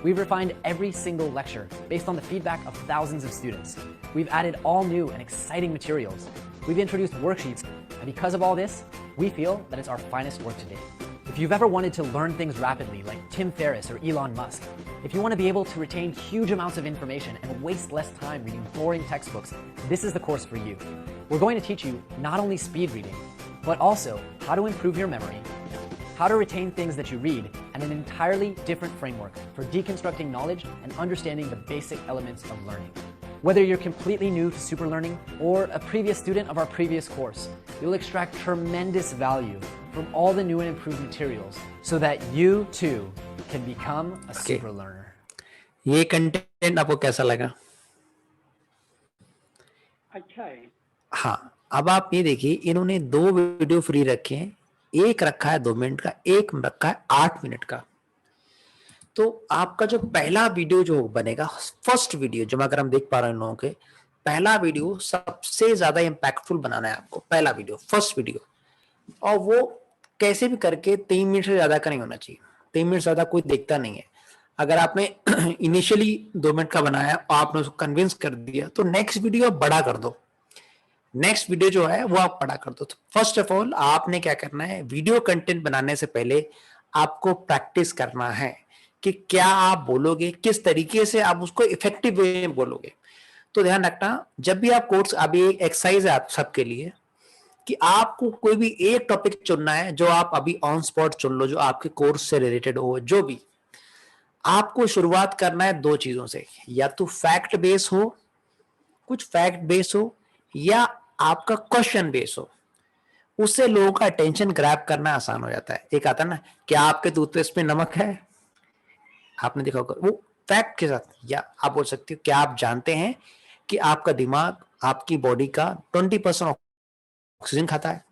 We've refined every single lecture based on the feedback of thousands of students. We've added all new and exciting materials. We've introduced worksheets, and because of all this, we feel that it's our finest work to date. If you've ever wanted to learn things rapidly, like Tim Ferriss or Elon Musk, if you want to be able to retain huge amounts of information and waste less time reading boring textbooks, this is the course for you. We're going to teach you not only speed reading, but also how to improve your memory, how to retain things that you read, and an entirely different framework for deconstructing knowledge and understanding the basic elements of learning. Whether you're completely new to super learning or a previous student of our previous course, you'll extract tremendous value from all the new and improved materials so that you too can become a super learner. ये कंटेंट आपको कैसा लगा? अच्छा है। हाँ, अब आप ये देखिए, इन्होंने 2 वीडियो फ्री रखे हैं। एक रखा है 2 मिनट का, एक रखा है 8 मिनट का। तो आपका जो पहला वीडियो जो बनेगा, फर्स्ट वीडियो जो अगर हम देख पा रहे हैं, इन लोगों के पहला वीडियो सबसे ज्यादा इंपैक्टफुल बनाना है आपको। पहला वीडियो, फर्स्ट वीडियो, और वो कैसे भी करके 3 मिनट से ज्यादा का नहीं होना चाहिए। 3 मिनट ज्यादा कोई देखता नहीं है। अगर आपने इनिशियली 2 मिनट का बनाया और आपने उसको कन्विंस कर दिया, तो नेक्स्ट वीडियो बड़ा कर दो। नेक्स्ट वीडियो जो है वो आप बड़ा कर दो। तो फर्स्ट ऑफ ऑल आपने क्या करना है, वीडियो कंटेंट बनाने से पहले आपको प्रैक्टिस करना है कि क्या आप बोलोगे, किस तरीके से आप उसको इफेक्टिव वे में बोलोगे। तो ध्यान रखना, जब भी आप कोर्स, अभी एक एक्सरसाइज है आप सबके लिए कि आपको कोई भी एक टॉपिक चुनना है जो आप अभी ऑन स्पॉट चुन लो, जो आपके कोर्स से रिलेटेड हो। जो भी आपको शुरुआत करना है 2 चीजों से, या तो फैक्ट बेस हो, कुछ फैक्ट बेस हो, या आपका क्वेश्चन बेस हो। उससे लोगों का अटेंशन ग्रैब करना आसान हो जाता है। एक आता है ना, क्या आपके टूथपेस्ट में नमक है, आपने देखा होगा, वो फैक्ट के साथ। या आप बोल सकते हो, क्या आप जानते हैं कि आपका दिमाग आपकी बॉडी का 20% ऑक्सीजन खाता है।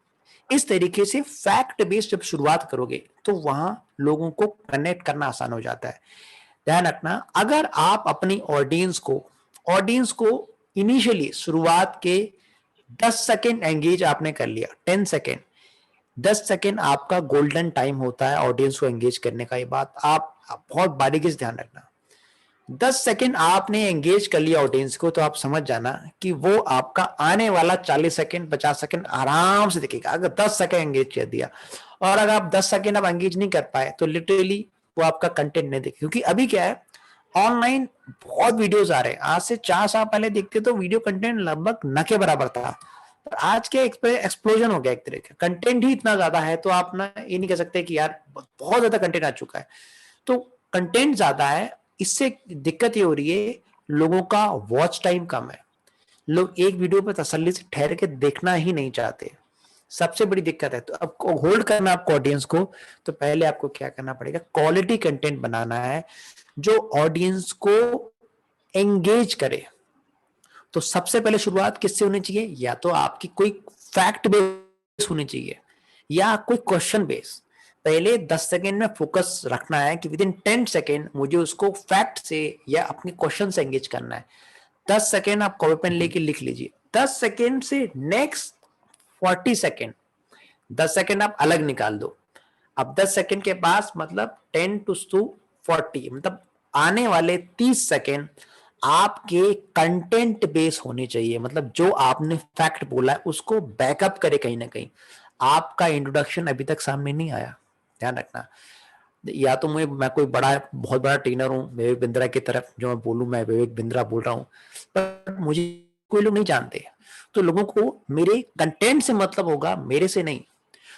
इस तरीके से फैक्ट बेस्ड जब शुरुआत करोगे तो वहां लोगों को कनेक्ट करना आसान हो जाता है। ध्यान रखना, अगर आप अपनी ऑडियंस को इनिशियली शुरुआत के 10 सेकेंड एंगेज आपने कर लिया, 10 सेकेंड, 10 सेकेंड आपका गोल्डन टाइम होता है ऑडियंस को एंगेज करने का। ये बात आप बहुत बारीकी से ध्यान रखना। 10 सेकेंड आपने एंगेज कर लिया ऑडियंस को, तो आप समझ जाना कि वो आपका आने वाला 40 सेकेंड 50 सेकेंड आराम से देखेगा। अगर 10 सेकेंड एंगेज कर दिया, और अगर आप 10 सेकेंड आप एंगेज नहीं कर पाए, तो लिटरली वो आपका कंटेंट नहीं देखे। क्योंकि अभी क्या है, ऑनलाइन बहुत वीडियोस आ रहे हैं। आज से 4 साल पहले देखते तो वीडियो कंटेंट लगभग न के बराबर था, पर आज के एक्सप्लोजन हो गया एक तरह का। कंटेंट ही इतना ज्यादा है, तो आप ना ये नहीं कह सकते कि यार बहुत ज्यादा कंटेंट आ चुका है। तो कंटेंट ज्यादा है, इससे दिक्कत ये हो रही है लोगों का वॉच टाइम कम है, लोग एक वीडियो पे तसल्ली से ठहर के देखना ही नहीं चाहते, सबसे बड़ी दिक्कत है। तो अब होल्ड करना आपको ऑडियंस को, तो पहले आपको क्या करना पड़ेगा, क्वालिटी कंटेंट बनाना है जो ऑडियंस को एंगेज करे। तो सबसे पहले शुरुआत किससे होनी चाहिए, या तो आपकी कोई फैक्ट बेस होनी चाहिए या कोई क्वेश्चन बेस। पहले 10 सेकेंड में फोकस रखना है कि विद इन 10 सेकेंड मुझे उसको फैक्ट से या अपने क्वेश्चन से एंगेज करना है। 10 सेकेंड आप कॉपी पेन लेके लिख लीजिए, 10 सेकेंड से नेक्स्ट 40 सेकेंड, 10 सेकेंड आप अलग निकाल दो। अब 10 सेकेंड के पास मतलब 10 to 40, मतलब आने वाले 30 सेकेंड आपके कंटेंट बेस होने चाहिए, मतलब जो आपने फैक्ट बोला है उसको बैकअप करे कहीं ना कहीं। आपका इंट्रोडक्शन अभी तक सामने नहीं आया, ध्यान रखना। या तो मैं कोई बहुत बड़ा ट्रेनर हूँ विवेक बिंद्रा की तरफ, जो मैं बोलूँ मैं विवेक बिंद्रा बोल रहा हूँ, पर मुझे कोई लोग नहीं जानते, तो लोगों को मेरे कंटेंट से मतलब होगा, मेरे से नहीं।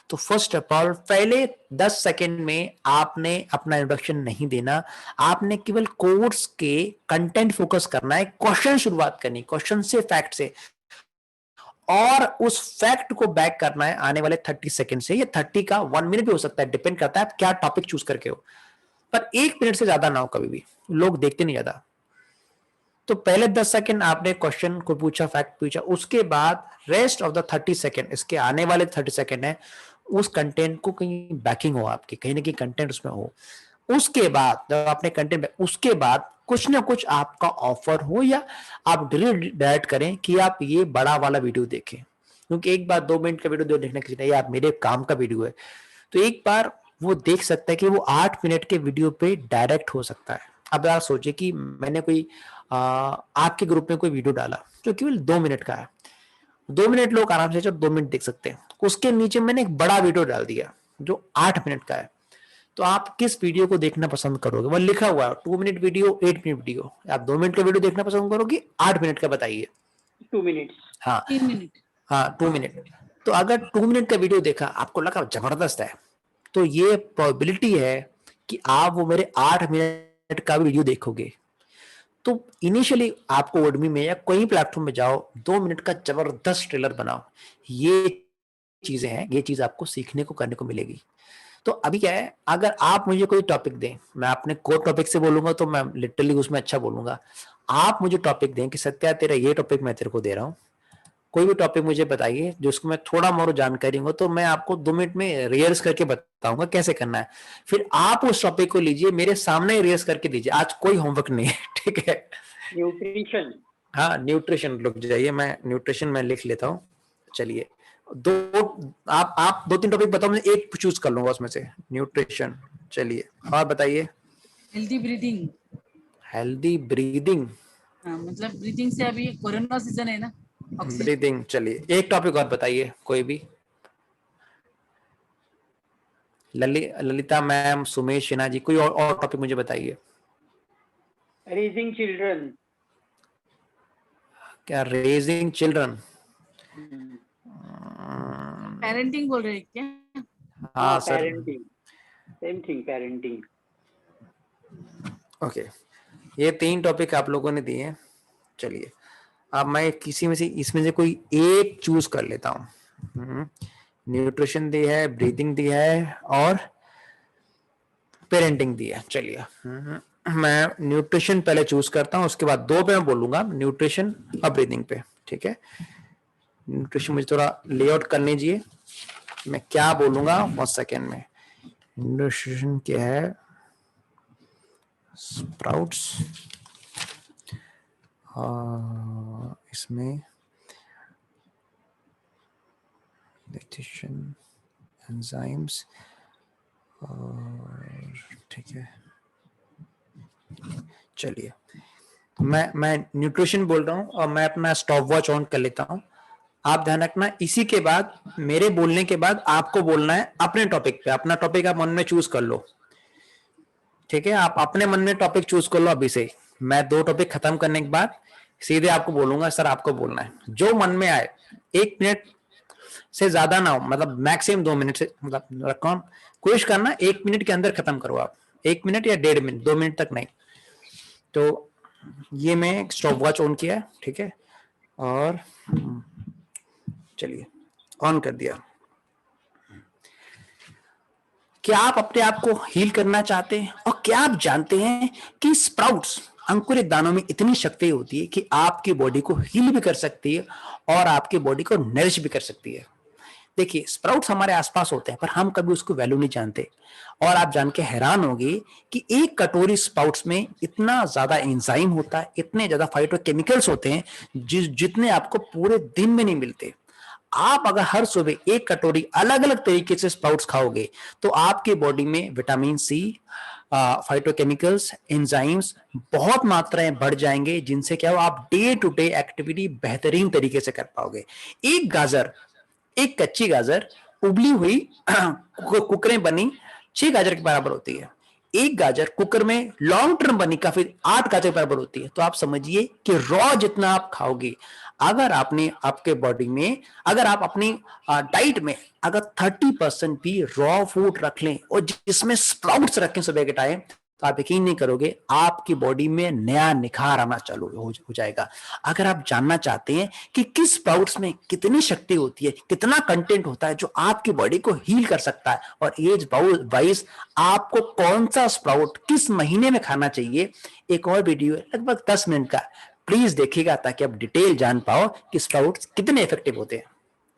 तो फर्स्ट ऑफ ऑल पहले 10 सेकेंड में आपने अपना इंट्रोडक्शन नहीं देना, आपने केवल कोर्स के कंटेंट फोकस करना है, क्वेश्चन शुरुआत करनी, क्वेश्चन से, फैक्ट से, और उस फैक्ट को बैक करना है आने वाले 30 सेकंड से, या 30 का 1 मिनट भी हो सकता है, डिपेंड करता है आप क्या टॉपिक चूज करके हो, पर 1 मिनट से ज्यादा ना हो, कभी भी लोग देखते नहीं ज्यादा। तो पहले 10 सेकंड आपने क्वेश्चन को पूछा, फैक्ट पूछा, उसके बाद रेस्ट ऑफ द 30 सेकंड, इसके आने वाले 30 सेकंड है, उस कंटेंट को कहीं बैकिंग हो, आपकी कहीं ना कहीं कंटेंट उसमें हो। उसके बाद जब आपने कंटेंट, उसके बाद कुछ ना कुछ आपका ऑफर हो, या आप डायरेक्ट करें कि आप ये बड़ा वाला वीडियो देखें, क्योंकि एक बार 2 मिनट का वीडियो देखने किसी ने, यार मेरे काम का वीडियो है, तो एक बार वो देख सकता है कि वो 8 मिनट के वीडियो पे डायरेक्ट हो सकता है। अब आप सोचिए कि मैंने कोई आपके ग्रुप में कोई वीडियो डाला जो केवल 2 मिनट का है, 2 मिनट लोग आराम से 2 मिनट देख सकते हैं, उसके नीचे मैंने एक बड़ा वीडियो डाल दिया जो 8 मिनट का है, तो आप किस वीडियो को देखना पसंद करोगे? वो लिखा हुआ है 2 मिनट वीडियो, 8 मिनट वीडियो, आप 2 मिनट का वीडियो देखना पसंद करोगे 8 मिनट का? बताइए। 2 मिनट। हाँ 3 मिनट। हाँ 2 मिनट। तो अगर 2 मिनट का वीडियो देखा, आपको लगा जबरदस्त है, तो ये प्रोबेबिलिटी है कि आप वो मेरे 8 मिनट का वीडियो देखोगे। तो इनिशियली आपको ओडमी में या कोई प्लेटफॉर्म में जाओ, 2 मिनट का जबरदस्त ट्रेलर बनाओ, ये चीजें हैं, ये चीज आपको सीखने को, करने को मिलेगी। तो अभी क्या है, अगर आप मुझे कोई टॉपिक दें, मैं अपने कोर टॉपिक से बोलूंगा तो मैं लिटरली उसमें अच्छा बोलूंगा। आप मुझे टॉपिक दें कि सत्या तेरा ये टॉपिक मैं तेरे को दे रहा हूँ, कोई भी टॉपिक मुझे बताइए जो उसको मैं थोड़ा मोर जानकारी हूँ, तो मैं आपको 2 मिनट में रिहर्स करके बताऊंगा कैसे करना है। फिर आप उस टॉपिक को लीजिए, मेरे सामने रिहर्स करके दीजिए, आज कोई होमवर्क नहीं है, ठीक है? न्यूट्रिशन। हाँ न्यूट्रिशन, रुक जाइए, मैं न्यूट्रिशन में लिख लेता हूँ। चलिए आप 2-3 टॉपिक बताओ, मैं एक चूज कर लूंगा उसमें से। न्यूट्रिशन, चलिए और बताइए। Healthy breathing. हेल्दी ब्रीदिंग, हाँ मतलब ब्रीदिंग से, अभी कोरोना सीजन है ना, ब्रीदिंग। चलिए एक टॉपिक और बताइए कोई भी। ललिता मैम, सुमेश सिन्हा जी, कोई और टॉपिक मुझे बताइए। Raising children. क्या रेजिंग चिल्ड्रन? पेरेंटिंग बोल रहे हैं क्या? हाँ sir, parenting, same thing, parenting. Okay, ये 3 टॉपिक आप लोगों ने दिए हैं। चलिए अब मैं किसी में से, इसमें से कोई एक चूज कर लेता हूँ। न्यूट्रिशन दी है, ब्रीदिंग दी है और पेरेंटिंग दी है। चलिए मैं न्यूट्रिशन पहले चूज करता हूँ, उसके बाद 2 पे मैं बोलूंगा, न्यूट्रिशन और ब्रीदिंग पे, ठीक है? न्यूट्रिशन मुझे थोड़ा लेआउट कर लीजिए, मैं क्या बोलूंगा 1 सेकेंड में। न्यूट्रिशन क्या है? स्प्राउट्स, इसमें न्यूट्रिशन, एंजाइम्स, और ठीक है। चलिए मैं न्यूट्रिशन बोल रहा हूँ और मैं अपना स्टॉप वॉच ऑन कर लेता हूँ। आप ध्यान रखना, इसी के बाद मेरे बोलने के बाद आपको बोलना है अपने टॉपिक पे। अपना टॉपिक आप मन में चूज कर लो, ठीक है? आप अपने मन में टॉपिक चूज कर लो अभी से। मैं 2 टॉपिक खत्म करने के बाद सीधे आपको बोलूंगा, सर आपको बोलना है जो मन में आए। 1 मिनट से ज्यादा ना हो, मतलब मैक्सिमम 2 मिनट से, मतलब कोशिश करना 1 मिनट के अंदर खत्म करो आप। 1 मिनट या 1.5 मिनट, 2 मिनट तक नहीं। तो ये मैं स्टॉप वॉच ऑन किया, ठीक है, और चलिए ऑन कर दिया। क्या आप अपने आप को हील करना चाहते हैं? और क्या आप जानते हैं कि स्प्राउट्स, अंकुरित दानों में इतनी शक्ति होती है कि आपकी बॉडी को हील भी कर सकती है और आपकी बॉडी को नरिश भी कर सकती है। देखिए, स्प्राउट्स हमारे आसपास होते हैं पर हम कभी उसको वैल्यू नहीं जानते। और आप जान के हैरान होंगे कि एक कटोरी स्प्राउट्स में इतना ज्यादा एंजाइम होता है, इतने ज्यादा फाइटोकेमिकल्स होते हैं जितने आपको पूरे दिन में नहीं मिलते। आप अगर हर सुबह एक कटोरी अलग अलग तरीके से स्प्राउट्स खाओगे तो आपकी बॉडी में विटामिन सी, फाइटोकेमिकल्स, एंजाइम्स बहुत मात्राएं बढ़ जाएंगे, जिनसे क्या हो, आप डे टू डे एक्टिविटी बेहतरीन तरीके से कर पाओगे। एक गाजर, एक कच्ची गाजर उबली हुई कुकरें बनी 6 गाजर के बराबर होती है। एक गाजर कुकर में लॉन्ग टर्म बनी काफी 8 गाजर के बराबर होती है। तो आप समझिए कि रॉ जितना आप खाओगे, अगर आपने आपके बॉडी में, अगर आप अपनी डाइट में अगर 30% भी रॉ फूड रख लें और जिसमें स्प्राउट्स रखें सुबह के टाइम, तो आप यकीन नहीं करोगे आपकी बॉडी में नया निखार आना चालू हो जाएगा। अगर आप जानना चाहते हैं कि किस स्प्राउट्स में कितनी शक्ति होती है, कितना कंटेंट होता है जो आपकी बॉडी को हील कर सकता है, और एज वाइज आपको कौन सा स्प्राउट किस महीने में खाना चाहिए, एक और वीडियो है लगभग 10 मिनट का, प्लीज देखिएगा ताकि आप डिटेल जान पाओ कि स्प्राउट्स कितने इफेक्टिव होते हैं।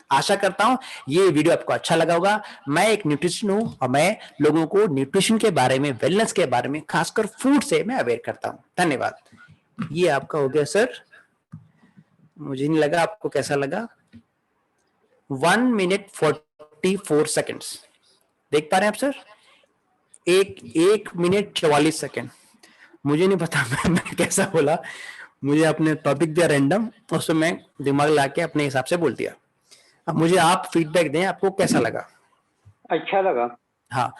आशा करता हूं ये वीडियो आपको अच्छा लगा होगा। मैं एक न्यूट्रिशन हूं और मैं लोगों को न्यूट्रिशन के बारे में, वेलनेस के बारे में, खासकर फूड से मैं अवेयर करता हूं। धन्यवाद। ये आपका हो गया सर, मुझे नहीं लगा आपको कैसा लगा। 1 मिनट 44 सेकेंड्स देख पा रहे हैं आप सर? 1 minute 44 second. मुझे नहीं पता मैं कैसा बोला, मुझे अपने टॉपिक दिया रैंडम, उसमें मैं दिमाग ला के अपने हिसाब से बोल दिया। अब मुझे आप फीडबैक दें, आपको कैसा लगा? अच्छा लगा। हाँ,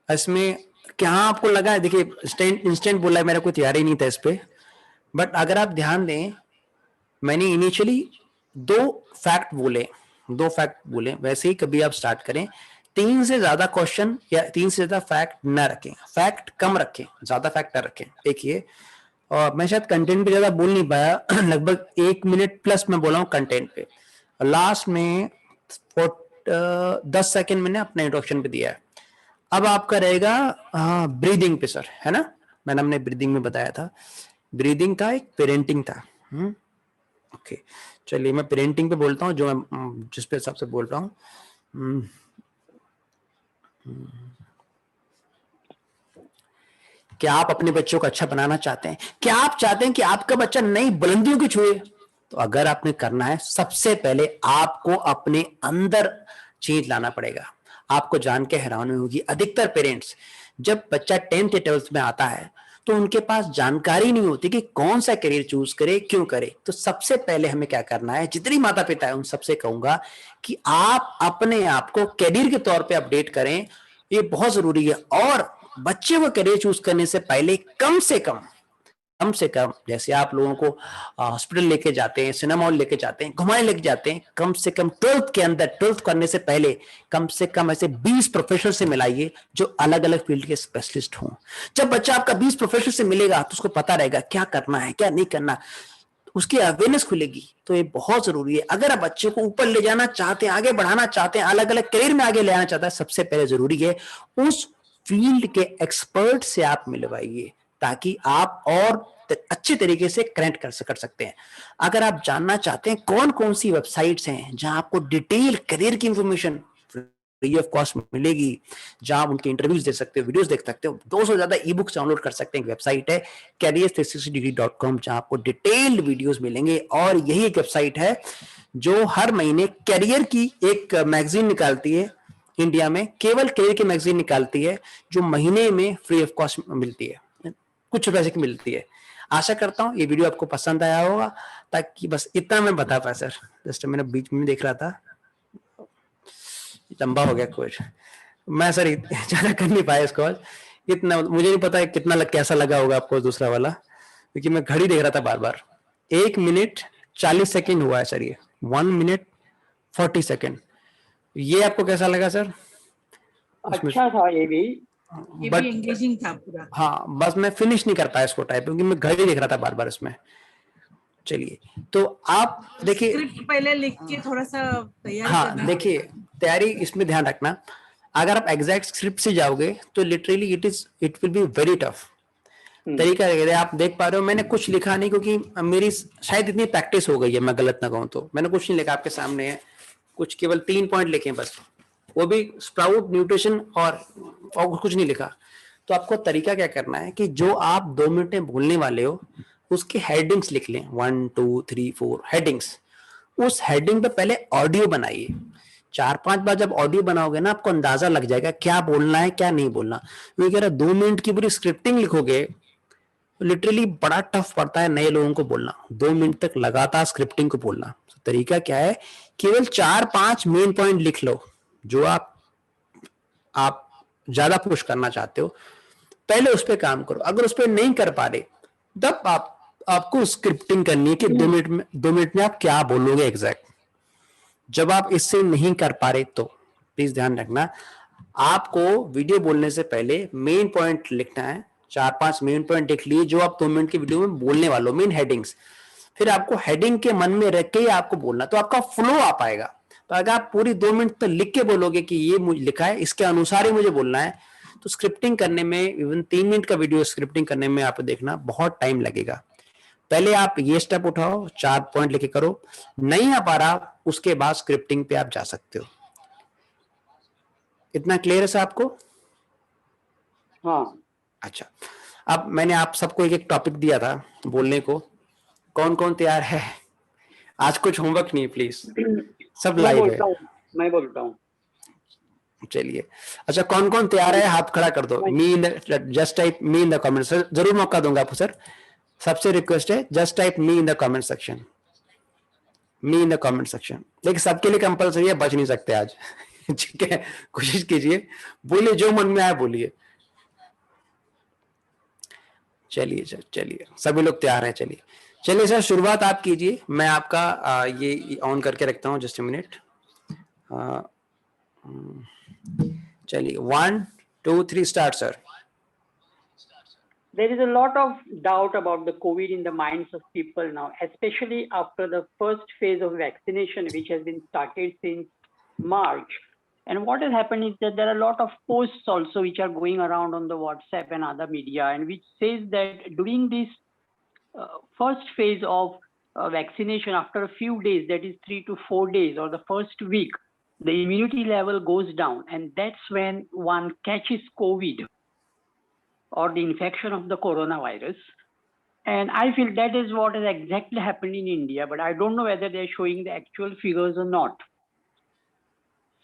इसमें क्या आपको लगा? देखिए इंस्टेंट बोला है, मेरा कोई तैयारी नहीं था इस पे, बट अगर आप ध्यान दें, मैंने इनिशियली 2 फैक्ट बोले, वैसे ही कभी आप स्टार्ट करें 3 से ज्यादा क्वेश्चन या 3 से ज्यादा फैक्ट न रखें, फैक्ट कम रखें, ज्यादा फैक्ट न रखें। देखिए, और मैं शायद कंटेंट पे ज्यादा बोल नहीं पाया लगभग 1 मिनट प्लस मैं बोला हूँ कंटेंट पे। लास्ट में 10 सेकेंड मैंने अपने इंट्रोडक्शन पे दिया है। अब आपका रहेगा ब्रीदिंग पे सर, है ना? मैंने हमने ब्रीदिंग में बताया था, ब्रीदिंग था, एक पेरेंटिंग था। ओके, चलिए मैं पेरेंटिंग पे बोलता हूँ, जो मैं जिस पे सबसे बोल रहा हूँ। क्या आप अपने बच्चों को अच्छा बनाना चाहते हैं? क्या आप चाहते हैं कि आपका बच्चा नई बुलंदियों को छुए? तो अगर आपने करना है, सबसे पहले आपको अपने अंदर चेंज लाना पड़ेगा। आपको जान के हैरानी होगी, अधिकतर पेरेंट्स जब बच्चा 10th या 12th में आता है तो उनके पास जानकारी नहीं होती कि कौन सा करियर चूज करे, क्यों करे। तो सबसे पहले हमें क्या करना है, जितनी माता पिता है उन सबसे कहूंगा कि आप अपने आप को करियर के तौर पे अपडेट करें, ये बहुत जरूरी है। और बच्चे को करियर चूज करने से पहले कम से कम जैसे आप लोगों को हॉस्पिटल लेके जाते हैं, सिनेमा हॉल लेके जाते हैं, घुमाने लेके जाते हैं, कम से कम 12th के अंदर, 12th करने से पहले कम से कम ऐसे 20 प्रोफेशनल से मिलाइए जो अलग अलग फील्ड के स्पेशलिस्ट हों। जब बच्चा आपका 20 प्रोफेशनल से मिलेगा तो उसको पता रहेगा क्या करना है, क्या नहीं करना, उसकी अवेयरनेस खुलेगी। तो ये बहुत जरूरी है। अगर आप बच्चे को ऊपर ले जाना चाहते हैं, आगे बढ़ाना चाहते हैं, अलग अलग करियर में आगे ले आना चाहते हैं, सबसे पहले जरूरी है उस फील्ड के एक्सपर्ट से आप मिलवाइए, ताकि आप और अच्छे तरीके से कनेक्ट कर सकते हैं। अगर आप जानना चाहते हैं कौन कौन सी वेबसाइट्स हैं जहां आपको डिटेल करियर की इंफॉर्मेशन फ्री ऑफ कॉस्ट मिलेगी, जहां आप उनके इंटरव्यूज दे सकते हो, वीडियोस देख सकते हो, 200 से ज्यादा ई बुक्स डाउनलोड कर सकते हैं। वेबसाइट है careers360degree.com, जहां आपको डिटेल्ड वीडियोस मिलेंगे। और यही एक वेबसाइट है जो हर महीने करियर की एक मैगजीन निकालती है, इंडिया में केवल करियर की मैगजीन निकालती है, जो महीने में फ्री ऑफ कॉस्ट मिलती है, कुछ पैसे की मिलती है। आशा करता हूँ ये वीडियो आपको पसंद आया होगा, ताकि बस इतना मैं बता पाया सर। जस्ट मैंने बीच में देख रहा था, लंबा हो गया कुछ, मैं सर ज्यादा कर नहीं पाया इसको। इतना मुझे नहीं पता कितना कैसा लगा होगा आपको दूसरा वाला, क्योंकि मैं घड़ी देख रहा था बार बार। 1 मिनट 40 सेकेंड हुआ है सर, ये 1 मिनट 40 सेकेंड। ये आपको कैसा लगा सर? अच्छा था ये भी। ये बट भी एंगेजिंग था पूरा। हाँ, बस मैं फिनिश नहीं कर पाया इसको टाइप, क्योंकि मैं घड़ी देख रहा था बार बार इसमें। चलिए, तो आप देखिए, स्क्रिप्ट पहले लिख के थोड़ा सा तैयारी हाँ करना देखिए, पड़ेगा। तैयारी इसमें ध्यान रखना, अगर आप एग्जैक्ट स्क्रिप्ट से जाओगे तो literally it will be very tough. तरीका है, आप देख पा रहे हो मैंने कुछ लिखा नहीं, क्योंकि मेरी शायद इतनी प्रैक्टिस हो गई है, मैं गलत ना कहूं तो मैंने कुछ नहीं लिखा, आपके सामने है, कुछ केवल 3 पॉइंट लिखे हैं बस, वो भी स्प्राउट न्यूट्रिशन और कुछ नहीं लिखा। तो आपको तरीका क्या करना है कि जो आप 2 मिनट में बोलने वाले हो उसके हेडिंग्स लिख लें, 1 2 3 4 हेडिंग्स। उस हेडिंग पे पहले ऑडियो बनाइए, 4-5 बार जब ऑडियो बनाओगे ना, आपको अंदाजा लग जाएगा क्या बोलना है क्या नहीं बोलना। मैं कह रहा 2 मिनट की पूरी स्क्रिप्टिंग लिखोगे, लिटरली बड़ा टफ पड़ता है नए लोगों को बोलना, 2 मिनट तक लगातार स्क्रिप्टिंग को बोलना। तो तरीका क्या है, केवल 4-5 मेन पॉइंट लिख लो जो आप ज्यादा पुश करना चाहते हो, पहले उस पर काम करो। अगर उस पर नहीं कर पा रहे, तब आपको स्क्रिप्टिंग करनी है कि 2 मिनट में आप क्या बोलोगे एग्जैक्ट। जब आप इससे नहीं कर पा रहे तो प्लीज ध्यान रखना, आपको वीडियो बोलने से पहले मेन पॉइंट लिखना है, 4-5 मेन पॉइंट लिख लिए जो आप 2 मिनट की वीडियो में बोलने वाले हो, मेन हेडिंग्स। फिर आपको हेडिंग के मन में रख के ही आपको बोलना, तो आपका फ्लो आ पाएगा। तो अगर आप पूरी 2 मिनट तक लिख के बोलोगे कि ये मुझे लिखा है, इसके अनुसार ही मुझे बोलना है, तो स्क्रिप्टिंग करने में, इवन 3 मिनट का वीडियो स्क्रिप्टिंग करने में आप देखना बहुत टाइम लगेगा। पहले आप ये स्टेप उठाओ, 4 पॉइंट लेके करो, नहीं आ पा रहा उसके बाद स्क्रिप्टिंग पे आप जा सकते हो। इतना क्लियर है सर आपको? हाँ। अच्छा, अब मैंने आप सबको एक एक टॉपिक दिया था बोलने को, कौन कौन तैयार है? आज कुछ होमवर्क नहीं प्लीज, सब लाइव है। मैं बोलता हूँ। चलिए, अच्छा कौन कौन तैयार है हाथ खड़ा कर दो। Me in just type me in the comment, sir जरूर मौका दूंगा आपको सर, सबसे रिक्वेस्ट है just type me in the comment section, me in the comment section. लेकिन सबके लिए कंपलसरी है, बच नहीं सकते आज ठीक है, कोशिश कीजिए, बोलिए जो मन में आए बोलिए। चलिए सर, चलिए सभी लोग तैयार हैं, चलिए चलिए सर शुरुआत आप कीजिए, मैं आपका ये ऑन करके रखता हूँ, जस्ट अ मिनट। चलिए 1 2 3 start sir. There is a lot of doubt about the COVID in the minds of people now, especially after the first phase of vaccination, which has been started since March. And what has happened is that there are a lot of posts also which are going around on the WhatsApp and other media, and which says that during this first phase of vaccination, after a few days, that is 3 to 4 days or the first week, the immunity level goes down, and that's when one catches COVID or the infection of the coronavirus. And I feel that is what has exactly happened in India, but I don't know whether they're showing the actual figures or not.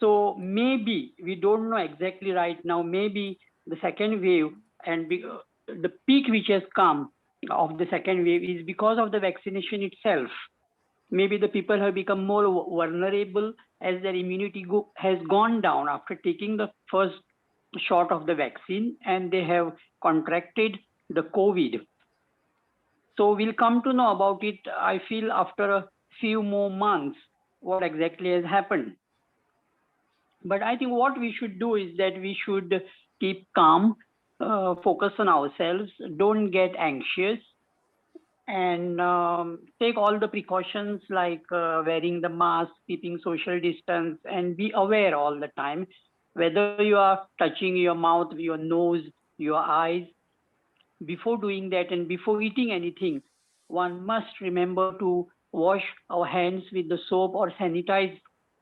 So maybe, we don't know exactly right now, maybe the second wave and the peak which has come of the second wave is because of the vaccination itself. Maybe the people have become more vulnerable as their immunity has gone down after taking the first shot of the vaccine, and they have contracted the COVID. So we'll come to know about it, I feel, after a few more months, what exactly has happened. But I think what we should do is that we should keep calm, focus on ourselves, don't get anxious, and take all the precautions like wearing the mask, keeping social distance, and be aware all the time, whether you are touching your mouth, your nose, your eyes. Before doing that and before eating anything, one must remember to wash our hands with the soap or sanitize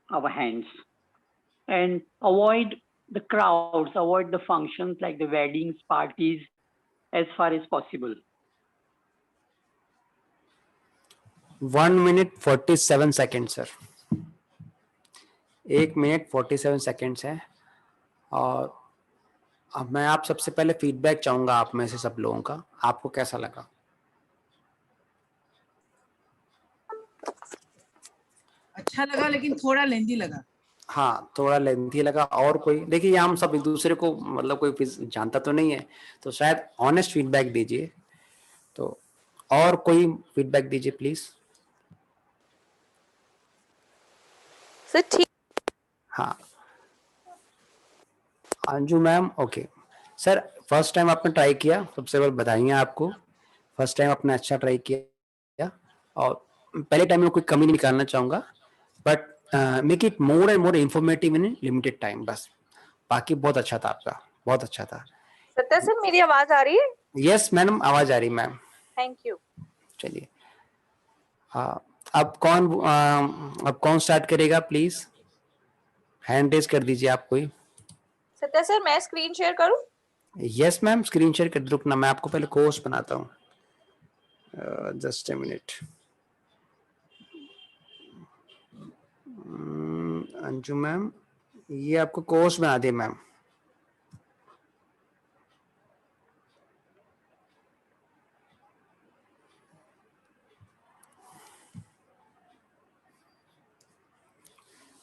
our hands. And avoid the crowds, avoid the functions like the weddings, parties, as far as possible. 1 minute 47 seconds sir, 1 minute 47 seconds है। और अब मैं आप सबसे पहले फीडबैक चाहूंगा आप में से सब लोगों का, आपको कैसा लगा? अच्छा लगा, लेकिन थोड़ा लेंदी लगा। हाँ, थोड़ा लेंथी लगा। और कोई, देखिए हम सब एक दूसरे को मतलब कोई जानता तो नहीं है, तो शायद ऑनेस्ट फीडबैक दीजिए। तो और कोई फीडबैक दीजिए प्लीज। सर ठीक। हाँ Anju ma'am, okay sir first time आपने ट्राई किया, सबसे पहले बधाइयाँ आपको, फर्स्ट टाइम आपने अच्छा ट्राई किया और पहले टाइम में कोई कमी नहीं निकालना चाहूँगा, but make it more and more informative in limited time, बस बाकी बहुत अच्छा था आपका, बहुत अच्छा था। सत्या सर मेरी आवाज आ रही है? यस मैडम, आवाज आ रही मैम। Thank you. चलिए अब कौन स्टार्ट करेगा, प्लीज हैंड रेज कर दीजिए आप कोई। सत्या सर मैं स्क्रीन शेयर करूं? यस मैम, स्क्रीन शेयर कर, रुकना मैं आपको पहले कोर्स बनाता हूँ, just a minute. Anju ma'am ये आपको कोर्स बना दे मैम।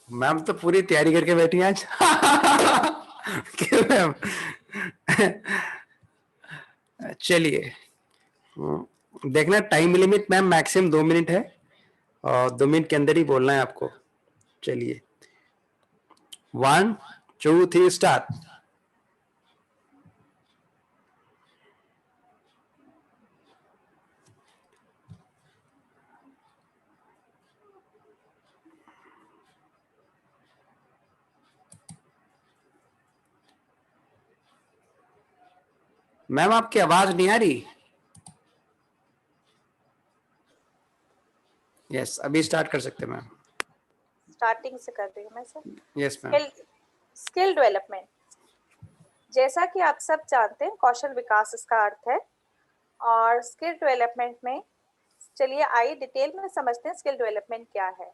मैम तो पूरी तैयारी करके बैठी हैं आज। क्यों मैम? चलिए देखना, time limit ma'am maximum 2 minute है और 2 मिनट के अंदर ही बोलना है आपको। चलिए 1 2 3 स्टार्ट। मैम आपकी आवाज नहीं आ रही। यस अभी स्टार्ट कर सकते हैं मैम। स्टार्टिंग से कर रही हूँ मैं sir. Yes ma'am. Skill development, जैसा कि आप सब जानते हैं कौशल विकास इसका अर्थ है, और स्किल डेवलपमेंट में चलिए आइए डिटेल में समझते हैं स्किल डेवलपमेंट क्या है।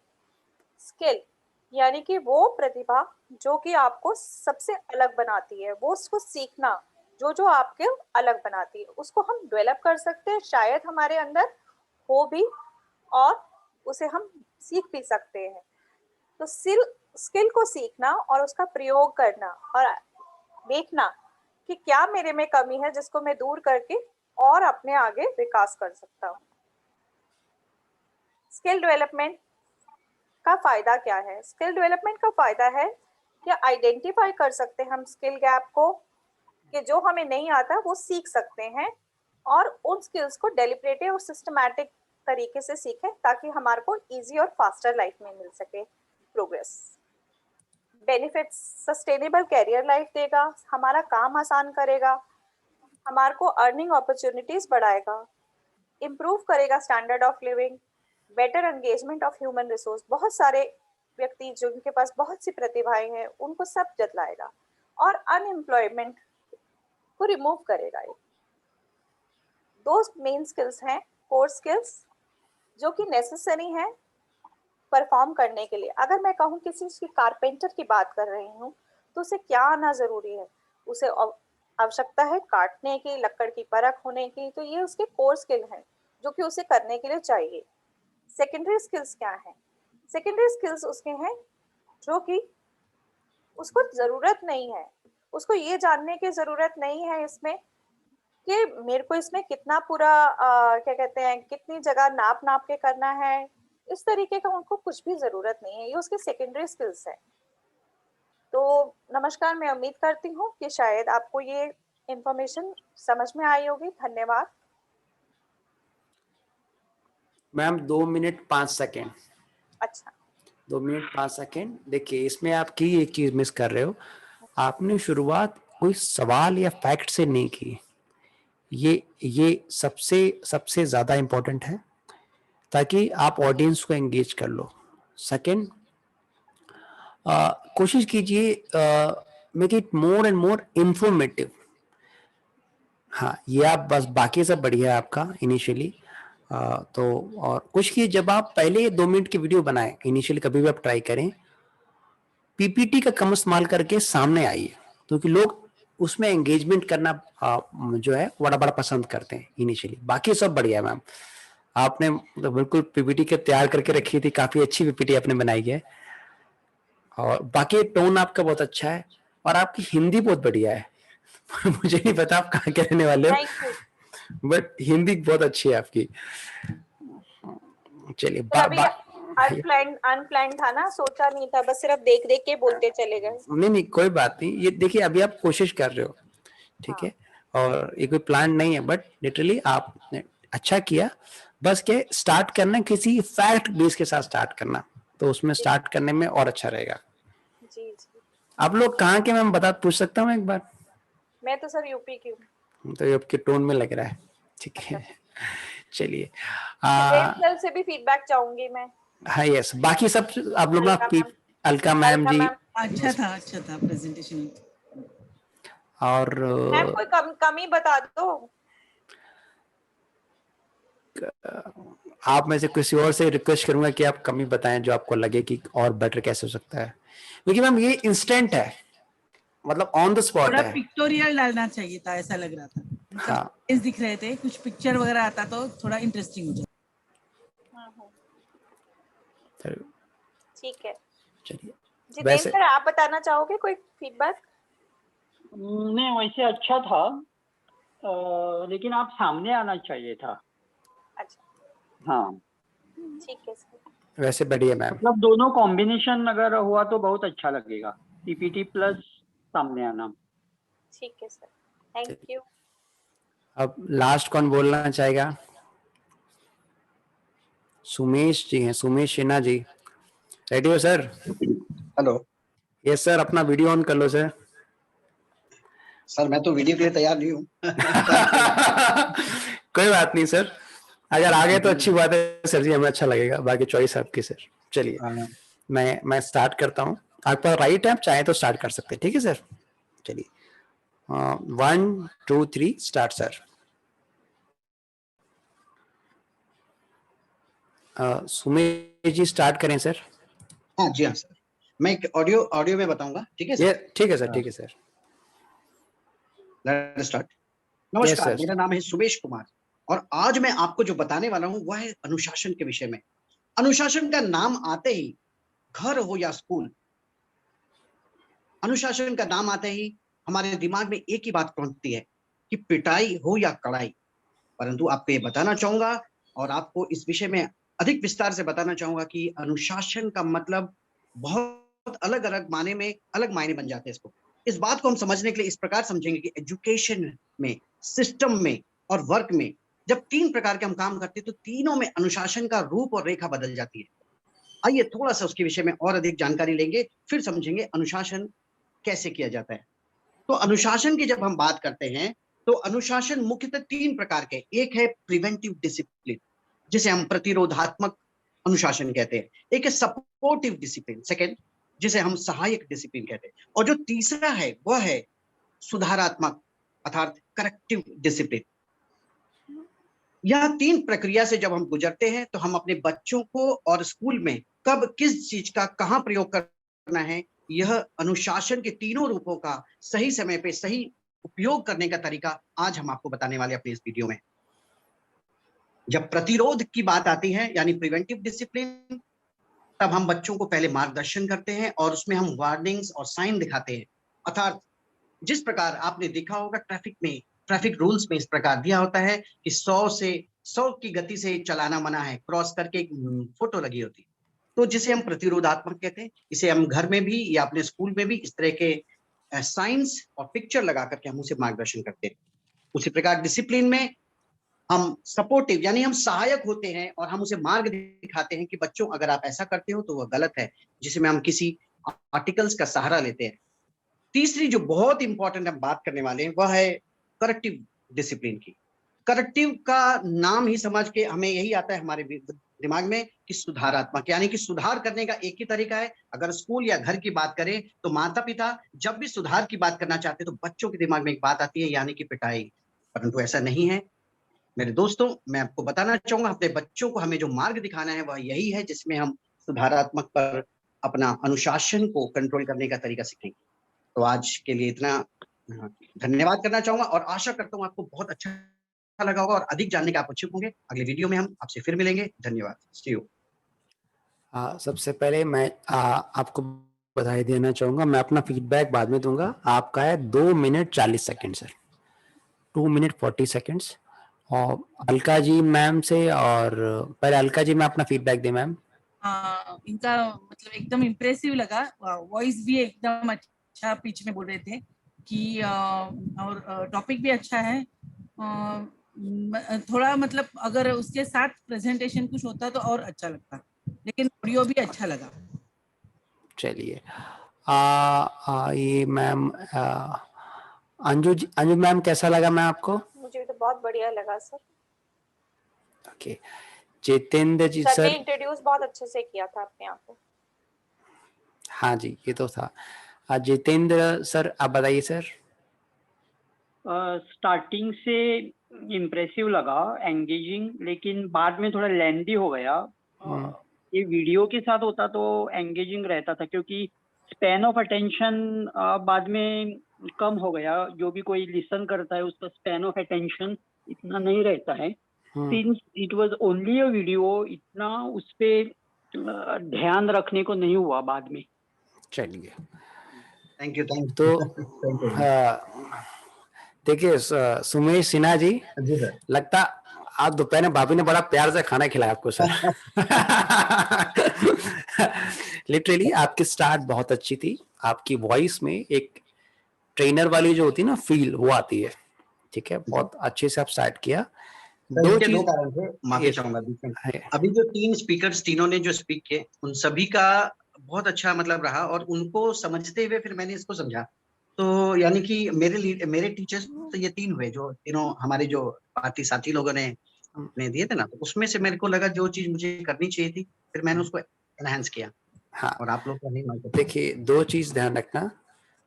स्किल यानी कि वो प्रतिभा जो कि आपको सबसे अलग बनाती है, वो उसको सीखना जो जो आपके अलग बनाती है, उसको हम डेवलप कर सकते हैं, शायद हमारे अंदर हो भी और उसे हम सीख भी सकते हैं। तो स्किल को सीखना और उसका प्रयोग करना और देखना कि क्या मेरे में कमी है जिसको मैं दूर करके और अपने आगे विकास कर सकता हूँ। स्किल डेवलपमेंट का फायदा क्या है? स्किल डेवलपमेंट का फायदा है कि आइडेंटिफाई कर सकते हैं हम स्किल गैप को, कि जो हमें नहीं आता वो सीख सकते हैं और उन स्किल्स को डेलिब्रेटिव और सिस्टमैटिक तरीके से सीखें ताकि हमारे को इजी और फास्टर लाइफ में मिल सके progress. Benefits, sustainable career life देगा, हमारा काम आसान करेगा, हमारे को अर्निंग अपॉर्चुनिटीज बढ़ाएगा, इम्प्रूव करेगा standard of living, better engagement of human resource, बहुत सारे व्यक्ति जिनके पास बहुत सी प्रतिभाएं हैं उनको सब जतलाएगा, और अनएम्प्लॉयमेंट को रिमूव करेगा। दो मेन स्किल्स हैं, कोर स्किल्स जो कि नेसेसरी है परफॉर्म करने के लिए। अगर मैं कहूँ किसी की कारपेंटर की बात कर रही हूँ तो उसे क्या आना जरूरी है? उसे आवश्यकता है काटने की, लकड़ की परख होने की, तो ये उसके कोर स्किल हैं जो कि उसे करने के लिए चाहिए। सेकेंडरी स्किल्स क्या है? सेकेंडरी स्किल्स उसके हैं जो कि उसको जरूरत नहीं है, उसको ये जानने की जरूरत नहीं है इसमें कि मेरे को इसमें कितना पूरा क्या कहते हैं कितनी जगह नाप नाप के करना है, इस तरीके का उनको कुछ भी जरूरत नहीं है, ये उसके सेकेंडरी स्किल्स है। तो नमस्कार, मैं उम्मीद करती हूँ कि शायद आपको ये इंफॉर्मेशन समझ में आई होगी। धन्यवाद। Ma'am 2 minute 5 second. अच्छा 2 मिनट 5 सेकेंड। देखिए इसमें आपकी एक चीज मिस कर रहे हो, आपने शुरुआत कोई सवाल या फैक्ट से नहीं की। ये सबसे ज्यादा इंपॉर्टेंट है ताकि आप ऑडियंस को एंगेज कर लो। सेकंड, कोशिश कीजिए make it more and more informative. हाँ ये आप बस, बाकी सब बढ़िया है आपका इनिशियली। तो और कुछ की जब आप पहले 2 मिनट की वीडियो बनाएं इनिशियली, कभी भी आप ट्राई करें, पीपीटी का कम इस्तेमाल करके सामने आइए, क्योंकि लोग उसमें एंगेजमेंट करना जो है बड़ा पसंद करते हैं इनिशियली। बाकी सब बढ़िया है मैम, आपने तो बिल्कुल पीपीटी के तैयार करके रखी थी, काफी अच्छी पीपीटी आपने बनाई है, और बाकी टोन आपका बहुत अच्छा है और आपकी हिंदी बहुत बढ़िया है। मुझे नहीं पता आप कहाँ के रहने वाले हो, बट हिंदी बहुत अच्छी है आपकी। चलिए अनप्लान्ड था ना, सोचा नहीं था, बस सिर्फ देख देख के बोलते चले गए। नहीं कोई बात नहीं। ये देखिए अभी आप कोशिश कर रहे हो, ठीक है, और ये कोई प्लान नहीं है, बट लिटरली आपने अच्छा किया। बस के स्टार्ट करना किसी फैक्ट बेस के साथ स्टार्ट करना, तो उसमें स्टार्ट करने में और अच्छा रहेगा। जी जी। आप लोग कहाँ के, मैं बता पूछ सकता हूँ एक बार? मैं तो सर यूपी की हूँ। तो ये आपके टोन में लग रहा है, ठीक है। चलिए, सर से भी फीडबैक चाहूंगी मैं। हाँ यस, बाकी सब आप लोग ना, अलका मैम, अलका मैम जी, अच्छा था प्रेजेंटेशन। और मैम कोई कमी बता दो। आप में से किसी और से रिक्वेस्ट करूंगा कि आप कमी बताएं जो आपको लगे कि और बेटर कैसे हो सकता है, क्योंकि मैम ये इंस्टेंट है, मतलब ऑन द स्पॉट थोड़ा है। पिक्टोरियल डालना चाहिए था, ऐसा लग रहा था। हाँ, दिख रहे थे कुछ पिक्चर वगैरह आता तो थोड़ा इंटरेस्टिंग हो जाता। ठीक है, चलिए। जितेंद्र सर आप बताना चाहोगे कोई फीडबैक? नहीं, वैसे अच्छा था, लेकिन आप सामने आना चाहिए था। अच्छा, हाँ ठीक है सर। वैसे बढ़िया मैम, मतलब दोनों कॉम्बिनेशन अगर हुआ तो बहुत अच्छा लगेगा, पीपीटी प्लस सामने आना। ठीक है सर, थैंक यू। अब लास्ट कौन बोलना चाहेगा? सुमेश जी हैं, सुमेश सिन्हा जी, रेडी हो सर? हेलो। यस सर, अपना वीडियो ऑन कर लो सर। सर मैं तो वीडियो के लिए तैयार नहीं हूँ। कोई बात नहीं सर, अगर आ गए तो अच्छी बात है सर जी, हमें अच्छा लगेगा, बाकी चॉइस आपकी सर। चलिए, मैं स्टार्ट करता हूँ। आपके पास राइट है, आप चाहे तो स्टार्ट कर सकते हैं, ठीक है सर? चलिए, 1 2 3 स्टार्ट सर। सुमेश जी स्टार्ट करें सर। हाँ जी हाँ सर, मैं ऑडियो में बताऊंगा, ठीक है सर? ठीक है सर, ठीक है सर। Let's start. नमस्कार, Yes, मेरा नाम है सुमेश कुमार और आज मैं आपको जो बताने वाला हूँ वह है अनुशासन के विषय में। अनुशासन का नाम आते ही, घर हो या स्कूल, अनुशासन का नाम आते ही हमारे दिमाग में एक ही बात पहुंचती है कि पिटाई हो या कड़ाई। परंतु आपको ये बताना चाहूंगा और आपको इस विषय में अधिक विस्तार से बताना चाहूंगा कि अनुशासन का मतलब बहुत अलग अलग माने में अलग मायने बन जाते हैं इसको। इस बात को हम समझने के लिए इस प्रकार समझेंगे कि एजुकेशन में, सिस्टम में और वर्क में जब 3 प्रकार के हम काम करते हैं तो तीनों में अनुशासन का रूप और रेखा बदल जाती है। आइए थोड़ा सा उसके विषय में और अधिक जानकारी लेंगे, फिर समझेंगे अनुशासन कैसे किया जाता है। तो अनुशासन की जब हम बात करते हैं तो अनुशासन मुख्यतः 3 प्रकार के, एक है प्रिवेंटिव डिसिप्लिन जिसे हम प्रतिरोधात्मक अनुशासन कहते हैं, एक है सपोर्टिव डिसिप्लिन सेकंड जिसे हम सहायक डिसिप्लिन कहते हैं, और जो तीसरा है वह है सुधारात्मक अर्थात करेक्टिव डिसिप्लिन। यह 3 प्रक्रिया से जब हम गुजरते हैं तो हम अपने बच्चों को और स्कूल में कब किस चीज का कहां प्रयोग करना है, यह अनुशासन के तीनों रूपों का सही समय पे सही उपयोग करने का तरीका आज हम आपको बताने वाले अपने इस वीडियो में। जब प्रतिरोध की बात आती है यानी प्रिवेंटिव डिसिप्लिन, तब हम बच्चों को पहले मार्गदर्शन करते हैं और उसमें हम वार्निंग्स और साइन दिखाते हैं। अर्थात जिस प्रकार आपने देखा होगा ट्रैफिक रूल्स में इस प्रकार दिया होता है कि 100 की गति से चलाना मना है, क्रॉस करके एक फोटो लगी होती है, तो जिसे हम प्रतिरोधात्मक कहते हैं। इसे हम घर में भी या अपने स्कूल में भी इस तरह के साइंस और पिक्चर लगा करके हम उसे मार्गदर्शन करते हैं। उसी प्रकार डिसिप्लिन में हम सपोर्टिव यानी हम सहायक होते हैं और हम उसे मार्ग दिखाते हैं कि बच्चों अगर आप ऐसा करते हो तो वह गलत है, जिसमें हम किसी आर्टिकल्स का सहारा लेते हैं। तीसरी जो बहुत इंपॉर्टेंट हम बात करने वाले हैं वह है करेक्टिव डिसिप्लिन की। करेक्टिव का नाम ही समझ के हमें यही आता है हमारे दिमाग में कि सुधारात्मक, यानी कि सुधार करने का एक ही तरीका है। अगर स्कूल या घर की बात करें तो माता पिता जब भी सुधार की बात करना चाहते हैं तो बच्चों के दिमाग में एक बात आती है यानी कि पिटाई, परंतु ऐसा नहीं है मेरे दोस्तों। मैं आपको बताना चाहूंगा अपने बच्चों को हमें जो मार्ग दिखाना है वह यही है जिसमें हम सुधारात्मक पर अपना अनुशासन को कंट्रोल करने का तरीका सीखेंगे। तो आज के लिए इतना, धन्यवाद करना चाहूंगा और आशा करता हूँ आपको बहुत अच्छा लगा होगा और अधिक जानने का आप इच्छुक होंगे। अगले वीडियो में हम आपसे फिर मिलेंगे। धन्यवाद। सी यू। सबसे पहले मैं आपको बधाई देना चाहूंगा। मैं अपना फीडबैक बाद में दूंगा। आपका है 2 minute 40 second sir, 2 minute 40 seconds. और अलका जी मैम से, और पहले अलका जी में अपना फीडबैक दे मैम। इनका मतलब एकदम इम्प्रेसिव लगा, वॉइस भी एकदम अच्छा पिच में बोल रहे थे, कि और टॉपिक भी अच्छा है। थोड़ा मतलब अगर उसके साथ प्रेजेंटेशन कुछ होता तो और अच्छा लगता, लेकिन ऑडियो भी अच्छा लगा। चलिए ये मैम अंजू मैम कैसा लगा मैम आपको? मुझे तो बहुत बढ़िया लगा सर। ओके जितेंद्र जी सर ने सर। इंट्रोड्यूस बहुत अच्छे से किया था अपने आप को। हाँ जी ये तो था। जितेंद्र सर आप बताइए सर। स्टार्टिंग से इम्प्रेसिव लगा, एंगेजिंग, लेकिन बाद में थोड़ा लेंदी हो गया। ये वीडियो के साथ होता तो एंगेजिंग रहता था, क्योंकि स्पैन ऑफ अटेंशन बाद में कम हो गया। जो भी कोई लिसन करता है उसका स्पैन ऑफ अटेंशन इतना नहीं रहता है। Since it was only a video, इतना उस पे ध्यान रखने को नहीं हुआ बाद में। चलिए थैंक यू तो देखिए सुमेश सिन्हा जी सर। लगता आज दोपहर में भाभी ने बड़ा प्यार से खाना खिलाया आपको सर। लिटरली आपकी स्टार्ट बहुत अच्छी थी, आपकी वॉइस में एक ट्रेनर वाली जो होती है ना फील वो आती है, ठीक है, बहुत अच्छे से आप स्टार्ट किया। दो कारण थे, माफी चाहूंगा बीच में। अभी जो 3 स्पीकर्स तीनों ने जो स्पीक किए उन सभी का बहुत अच्छा मतलब रहा, और उनको समझते हुए फिर मैंने इसको समझा। तो यानी कि मेरे टीचर्स तो ये 3 हुए जो तीनों हमारे जो पार्टी साथी लोगों ने दिए थे ना, तो उसमें से मेरे को लगा जो चीज मुझे करनी चाहिए थी फिर मैंने उसको एनहांस किया। हाँ और आप लोग का नहीं मानते। देखिए 2 चीज ध्यान रखना।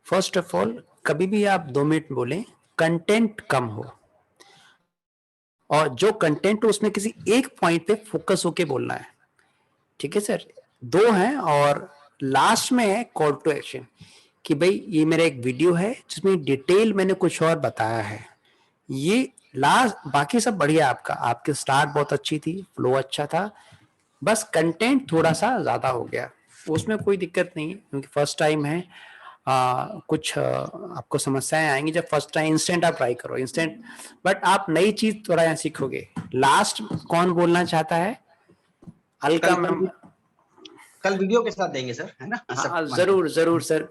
फर्स्ट ऑफ ऑल कभी भी आप 2 मिनट बोलें कंटेंट कम हो, और जो कंटेंट हो उसमें किसी एक पॉइंट पे फोकस होके बोलना है, ठीक है सर। 2 हैं और लास्ट में है कॉल टू एक्शन कि भाई ये मेरा एक वीडियो है जिसमें डिटेल मैंने कुछ और बताया है। ये लास्ट, बाकी सब बढ़िया आपका, आपकी स्टार्ट बहुत अच्छी थी, फ्लो अच्छा था, बस कंटेंट थोड़ा सा ज्यादा हो गया, उसमें कोई दिक्कत नहीं है क्योंकि फर्स्ट टाइम है। कुछ आपको समस्याएं आएंगी जब फर्स्ट टाइम, इंस्टेंट आप ट्राई करो इंस्टेंट, बट आप नई चीज थोड़ा यहाँ सीखोगे। लास्ट कौन बोलना चाहता है? अलका मैम। कल वीडियो के साथ देंगे सर, है ना? हाँ जरूर जरूर सर।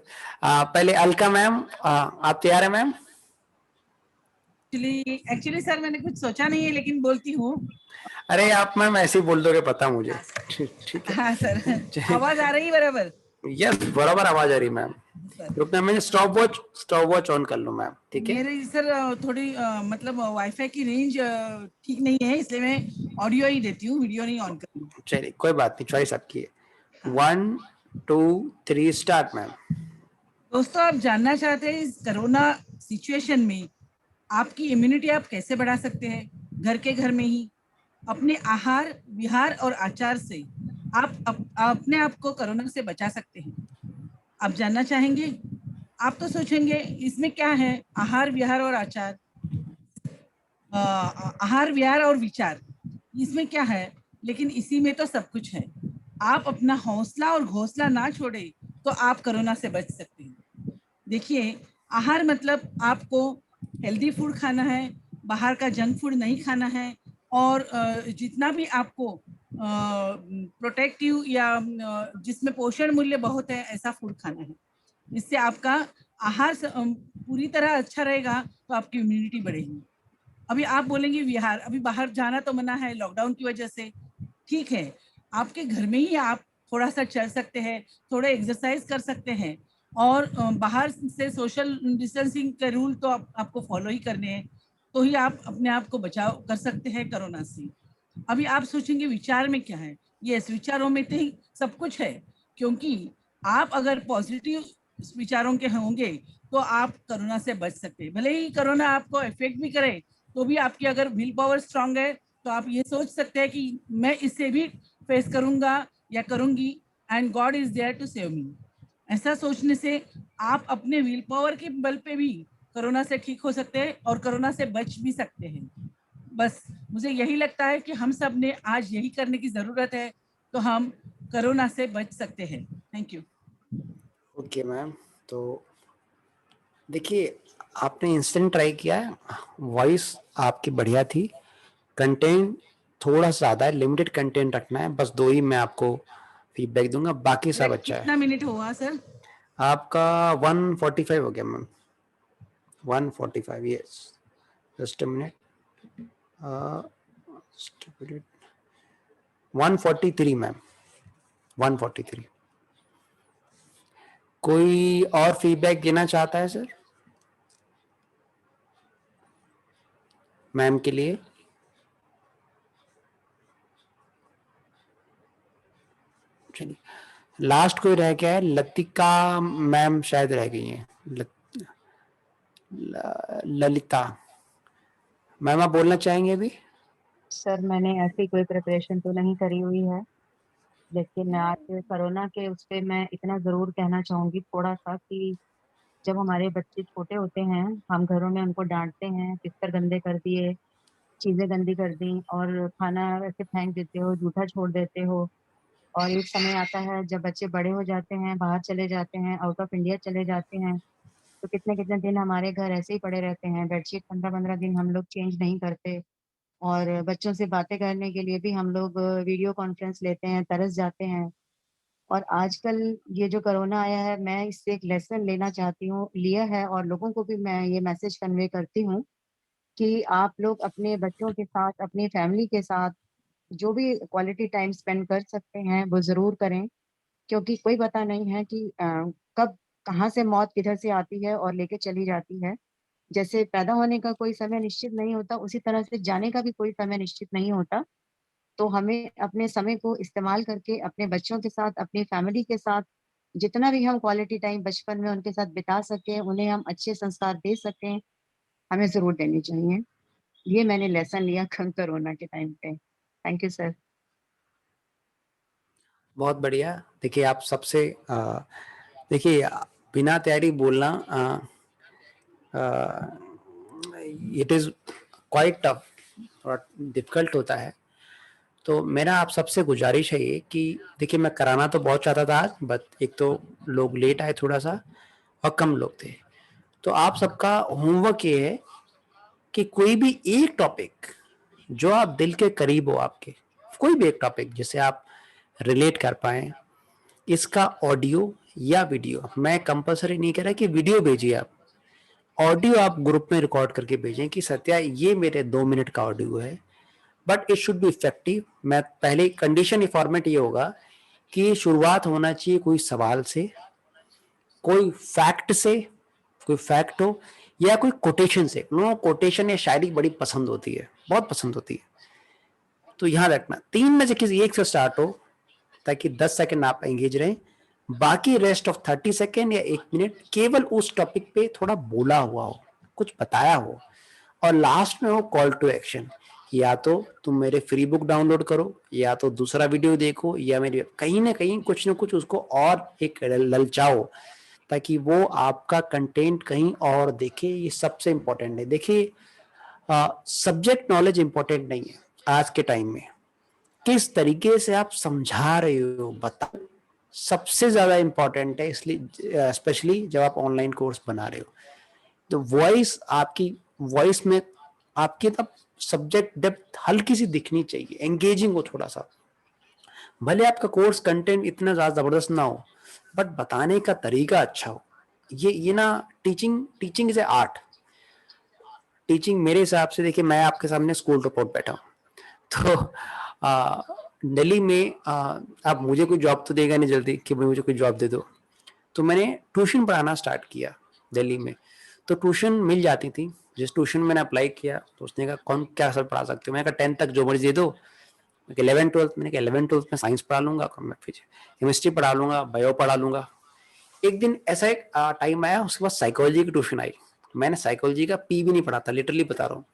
पहले अलका मैम, आप तैयार है मैम? एक्चुअली सर मैंने कुछ सोचा नहीं है लेकिन बोलती हूँ। अरे आप मैम ऐसे ही बोल दोगे, पता मुझे। ठीक है। हाँ सर आवाज आ रही है बराबर? यस बराबर आवाज आ रही मैम। रुकना, मैंने स्टॉप वॉच ऑन कर लूं मैम, ठीक है? मेरे सर थोड़ी मतलब वाईफाई की रेंज ठीक नहीं है, इसलिए मैं ऑडियो ही देती हूँ, वीडियो नहीं ऑन कर। चलिए कोई बात नहीं, चॉइस आपकी है। 1 2 3 स्टार्ट मैम। दोस्तों आप जानना चाहते हैं इस कोरोना सिचुएशन में आपकी इम्यूनिटी आप कैसे बढ़ा सकते हैं? घर के घर में ही अपने आहार विहार और आचार से आप अपने आप को कोरोना से बचा सकते हैं। आप जानना चाहेंगे? आप तो सोचेंगे इसमें क्या है, आहार विहार और आचार, आहार विहार और विचार, इसमें क्या है? लेकिन इसी में तो सब कुछ है। आप अपना हौसला और घोंसला ना छोड़े तो आप कोरोना से बच सकते हैं। देखिए आहार मतलब आपको हेल्दी फूड खाना है, बाहर का जंक फूड नहीं खाना है, और जितना भी आपको प्रोटेक्टिव या जिसमें पोषण मूल्य बहुत है ऐसा फूड खाना है। इससे आपका आहार पूरी तरह अच्छा रहेगा तो आपकी इम्यूनिटी बढ़ेगी। अभी आप बोलेंगे विहार, अभी बाहर जाना तो मना है लॉकडाउन की वजह से, ठीक है, आपके घर में ही आप थोड़ा सा चल सकते हैं, थोड़ा एक्सरसाइज कर सकते हैं, और बाहर से सोशल डिस्टेंसिंग के रूल तो आपको फॉलो ही करने हैं, तो ही आप अपने आप को बचाव कर सकते हैं कोरोना से। अभी आप सोचेंगे विचार में क्या है? यस, विचारों में तो ही सब कुछ है, क्योंकि आप अगर पॉजिटिव विचारों के होंगे तो आप कोरोना से बच सकते हैं। भले ही कोरोना आपको इफेक्ट भी करे तो भी आपकी अगर विल पावर स्ट्रांग है तो आप ये सोच सकते हैं कि मैं इससे भी फेस करूंगा या करूंगी, and god is there to save me. ऐसा सोचने से आप अपने विल पावर के बल पे भी कोरोना से ठीक हो सकते हैं और कोरोना से बच भी सकते हैं। बस मुझे यही लगता है कि हम सब ने आज यही करने की जरूरत है तो हम कोरोना से बच सकते हैं। Thank you. ओके मैम, तो देखिए आपने इंस्टेंट ट्राई किया है, वॉइस आपकी बढ़िया थी, कंटेंट थोड़ा ज्यादा है, लिमिटेड कंटेंट रखना है, बस 2 ही मैं आपको फीडबैक दूंगा, बाकी सब अच्छा है। कितना मिनट हुआ सर? आपका 145 हो गया ma'am. 145, yes. Just a minute. 143 ma'am, 143. कोई और फीडबैक देना चाहता है सर मैम के लिए? चलिए, लास्ट कोई रह गया है? लतिका मैम शायद रह गई हैं. ललिता मैम, आप बोलना चाहेंगे अभी? सर मैंने ऐसी कोई प्रिपरेशन तो नहीं करी हुई है, लेकिन आज कोरोना के उस पे मैं इतना जरूर कहना चाहूंगी थोड़ा सा कि जब हमारे बच्चे छोटे होते हैं हम घरों में उनको डांटते हैं, बिस्तर गंदे कर दिए, चीजें गंदी कर दी और खाना ऐसे फेंक देते हो, जूठा छोड़ देते हो। और एक समय आता है जब बच्चे बड़े हो जाते हैं, बाहर चले जाते हैं, आउट ऑफ इंडिया चले जाते हैं, तो कितने कितने दिन हमारे घर ऐसे ही पड़े रहते हैं। बेडशीट 15-15 दिन हम लोग चेंज नहीं करते और बच्चों से बातें करने के लिए भी हम लोग वीडियो कॉन्फ्रेंस लेते हैं, तरस जाते हैं। और आजकल ये जो कोरोना आया है, मैं इससे एक लेसन लेना चाहती हूँ, लिया है, और लोगों को भी मैं ये मैसेज कन्वे करती हूँ कि आप लोग अपने बच्चों के साथ, अपनी फैमिली के साथ जो भी क्वालिटी टाइम स्पेंड कर सकते हैं वो ज़रूर करें, क्योंकि कोई पता नहीं है कि कब कहाँ से मौत किधर से आती है और लेके चली जाती है। जैसे पैदा होने का कोई समय निश्चित नहीं होता, उसी तरह से जाने का भी कोई समय निश्चित नहीं होता। तो हमें अपने समय को इस्तेमाल करके अपने बच्चों के साथ, अपनी फैमिली के साथ जितना भी हम क्वालिटी टाइम बचपन में उनके साथ बिता सकें, उन्हें हम अच्छे संस्कार दे सकें, हमें ज़रूर देनी चाहिए। ये मैंने लेसन लिया कोरोना के टाइम पे। Thank you sir. बहुत बढ़िया. देखिए, आप सबसे देखिए, बिना तैयारी बोलना इट इज़ क्वाइट टफ, थोड़ा डिफिकल्ट होता है. तो मेरा आप सबसे गुजारिश है ये कि देखिए, मैं कराना तो बहुत चाहता था आज, बट एक तो लोग लेट आए थोड़ा सा और कम लोग थे. तो आप सबका होमवर्क ये है कि कोई भी एक टॉपिक जो आप दिल के करीब हो, आपके कोई भी एक टॉपिक जिसे आप रिलेट कर पाए, इसका ऑडियो या वीडियो, मैं कंपलसरी नहीं कह रहा कि वीडियो भेजिए, आप ऑडियो आप ग्रुप में रिकॉर्ड करके भेजें कि सत्या ये मेरे 2 मिनट का ऑडियो है, but it should be effective. मैं पहले कंडीशन फॉर्मेट ये होगा कि शुरुआत होना चाहिए कोई सवाल से, कोई फैक्ट से, कोई फैक्ट हो या कोई कोटेशन से. नो, कोटेशन या शायरी बड़ी पसंद होती है, बहुत पसंद होती है. तो यहां रखना 3 में से किसी एक से स्टार्ट हो ताकि 10 सेकंड आप एंगेज रहें, बाकी रेस्ट ऑफ 30 सेकंड या 1 मिनट केवल उस टॉपिक पे थोड़ा बोला हुआ हो, कुछ बताया हो, और लास्ट में हो कॉल टू एक्शन. या तो तुम मेरे फ्री बुक डाउनलोड करो, या तो दूसरा वीडियो देखो, या मेरे कहीं ना कहीं कुछ ना कुछ उसको और एक ललचाओ ताकि वो आपका कंटेंट कहीं और देखे. ये सबसे इंपॉर्टेंट है. देखिए, सब्जेक्ट नॉलेज इंपॉर्टेंट नहीं है आज के टाइम में, किस तरीके से आप समझा रहे हो बता सबसे ज्यादा इंपॉर्टेंट है. इसलिए स्पेशली जब आप ऑनलाइन कोर्स बना रहे हो तो वॉइस, आपकी वॉइस में आपकी तब सब्जेक्ट डेप्थ हल्की सी दिखनी चाहिए, एंगेजिंग हो थोड़ा सा. भले आपका कोर्स कंटेंट इतना ज्यादा जबरदस्त ना हो, बट बताने का तरीका अच्छा हो. ये ना, teaching is a art. Teaching मेरे हिसाब से, देखिए मैं आपके सामने स्कूल रिपोर्ट बैठा हूँ, तो दिल्ली में आप मुझे कोई जॉब तो देगा नहीं जल्दी कि मुझे कोई जॉब दे दो. तो मैंने ट्यूशन पढ़ाना स्टार्ट किया दिल्ली में. तो ट्यूशन मिल जाती थी. जिस ट्यूशन मैंने अप्लाई किया तो उसने कहा कौन क्या सर पढ़ा सकते हो. मैंने कहा 10th तक जो मर्जी दे दो. 11th-12th, मैंने कहा 11th-12th में साइंस पढ़ा लूंगा, केमिस्ट्री पढ़ा लूंगा, बायो पढ़ा लूंगा. एक दिन ऐसा एक टाइम आया, उसके बाद साइकोलॉजी की ट्यूशन आई. मैंने साइकोलॉजी का पी भी नहीं पढ़ा था, लिटरली बता रहा हूँ.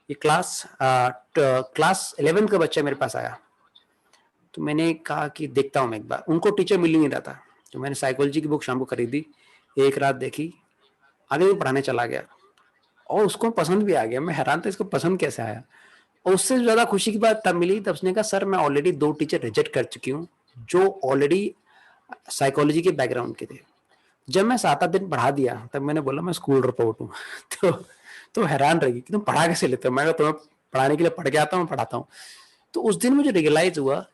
ये क्लास 11th का बच्चा मेरे पास आया, तो मैंने कहा कि देखता हूँ मैं एक बार. उनको टीचर मिल नहीं रहा था, तो मैंने साइकोलॉजी की बुक शाम को खरीदी, एक रात देखी, आगे भी पढ़ाने चला गया और उसको पसंद भी आ गया. मैं हैरान था इसको पसंद कैसे आया. और उससे ज्यादा खुशी की बात तब मिली, तब उसने कहा सर मैं ऑलरेडी 2 टीचर रिजेक्ट कर चुकी हूँ जो ऑलरेडी साइकोलॉजी के बैकग्राउंड के थे. जब मैं 7 दिन पढ़ा दिया तब मैंने बोला मैं स्कूल रिपोर्ट हूँ. तो हैरान रही कि तुम पढ़ा कैसे लेते हो. मैं तुम्हें पढ़ाने के लिए पढ़ के आता हूँ, पढ़ाता हूँ. तो उस दिन मुझे रियलाइज हुआ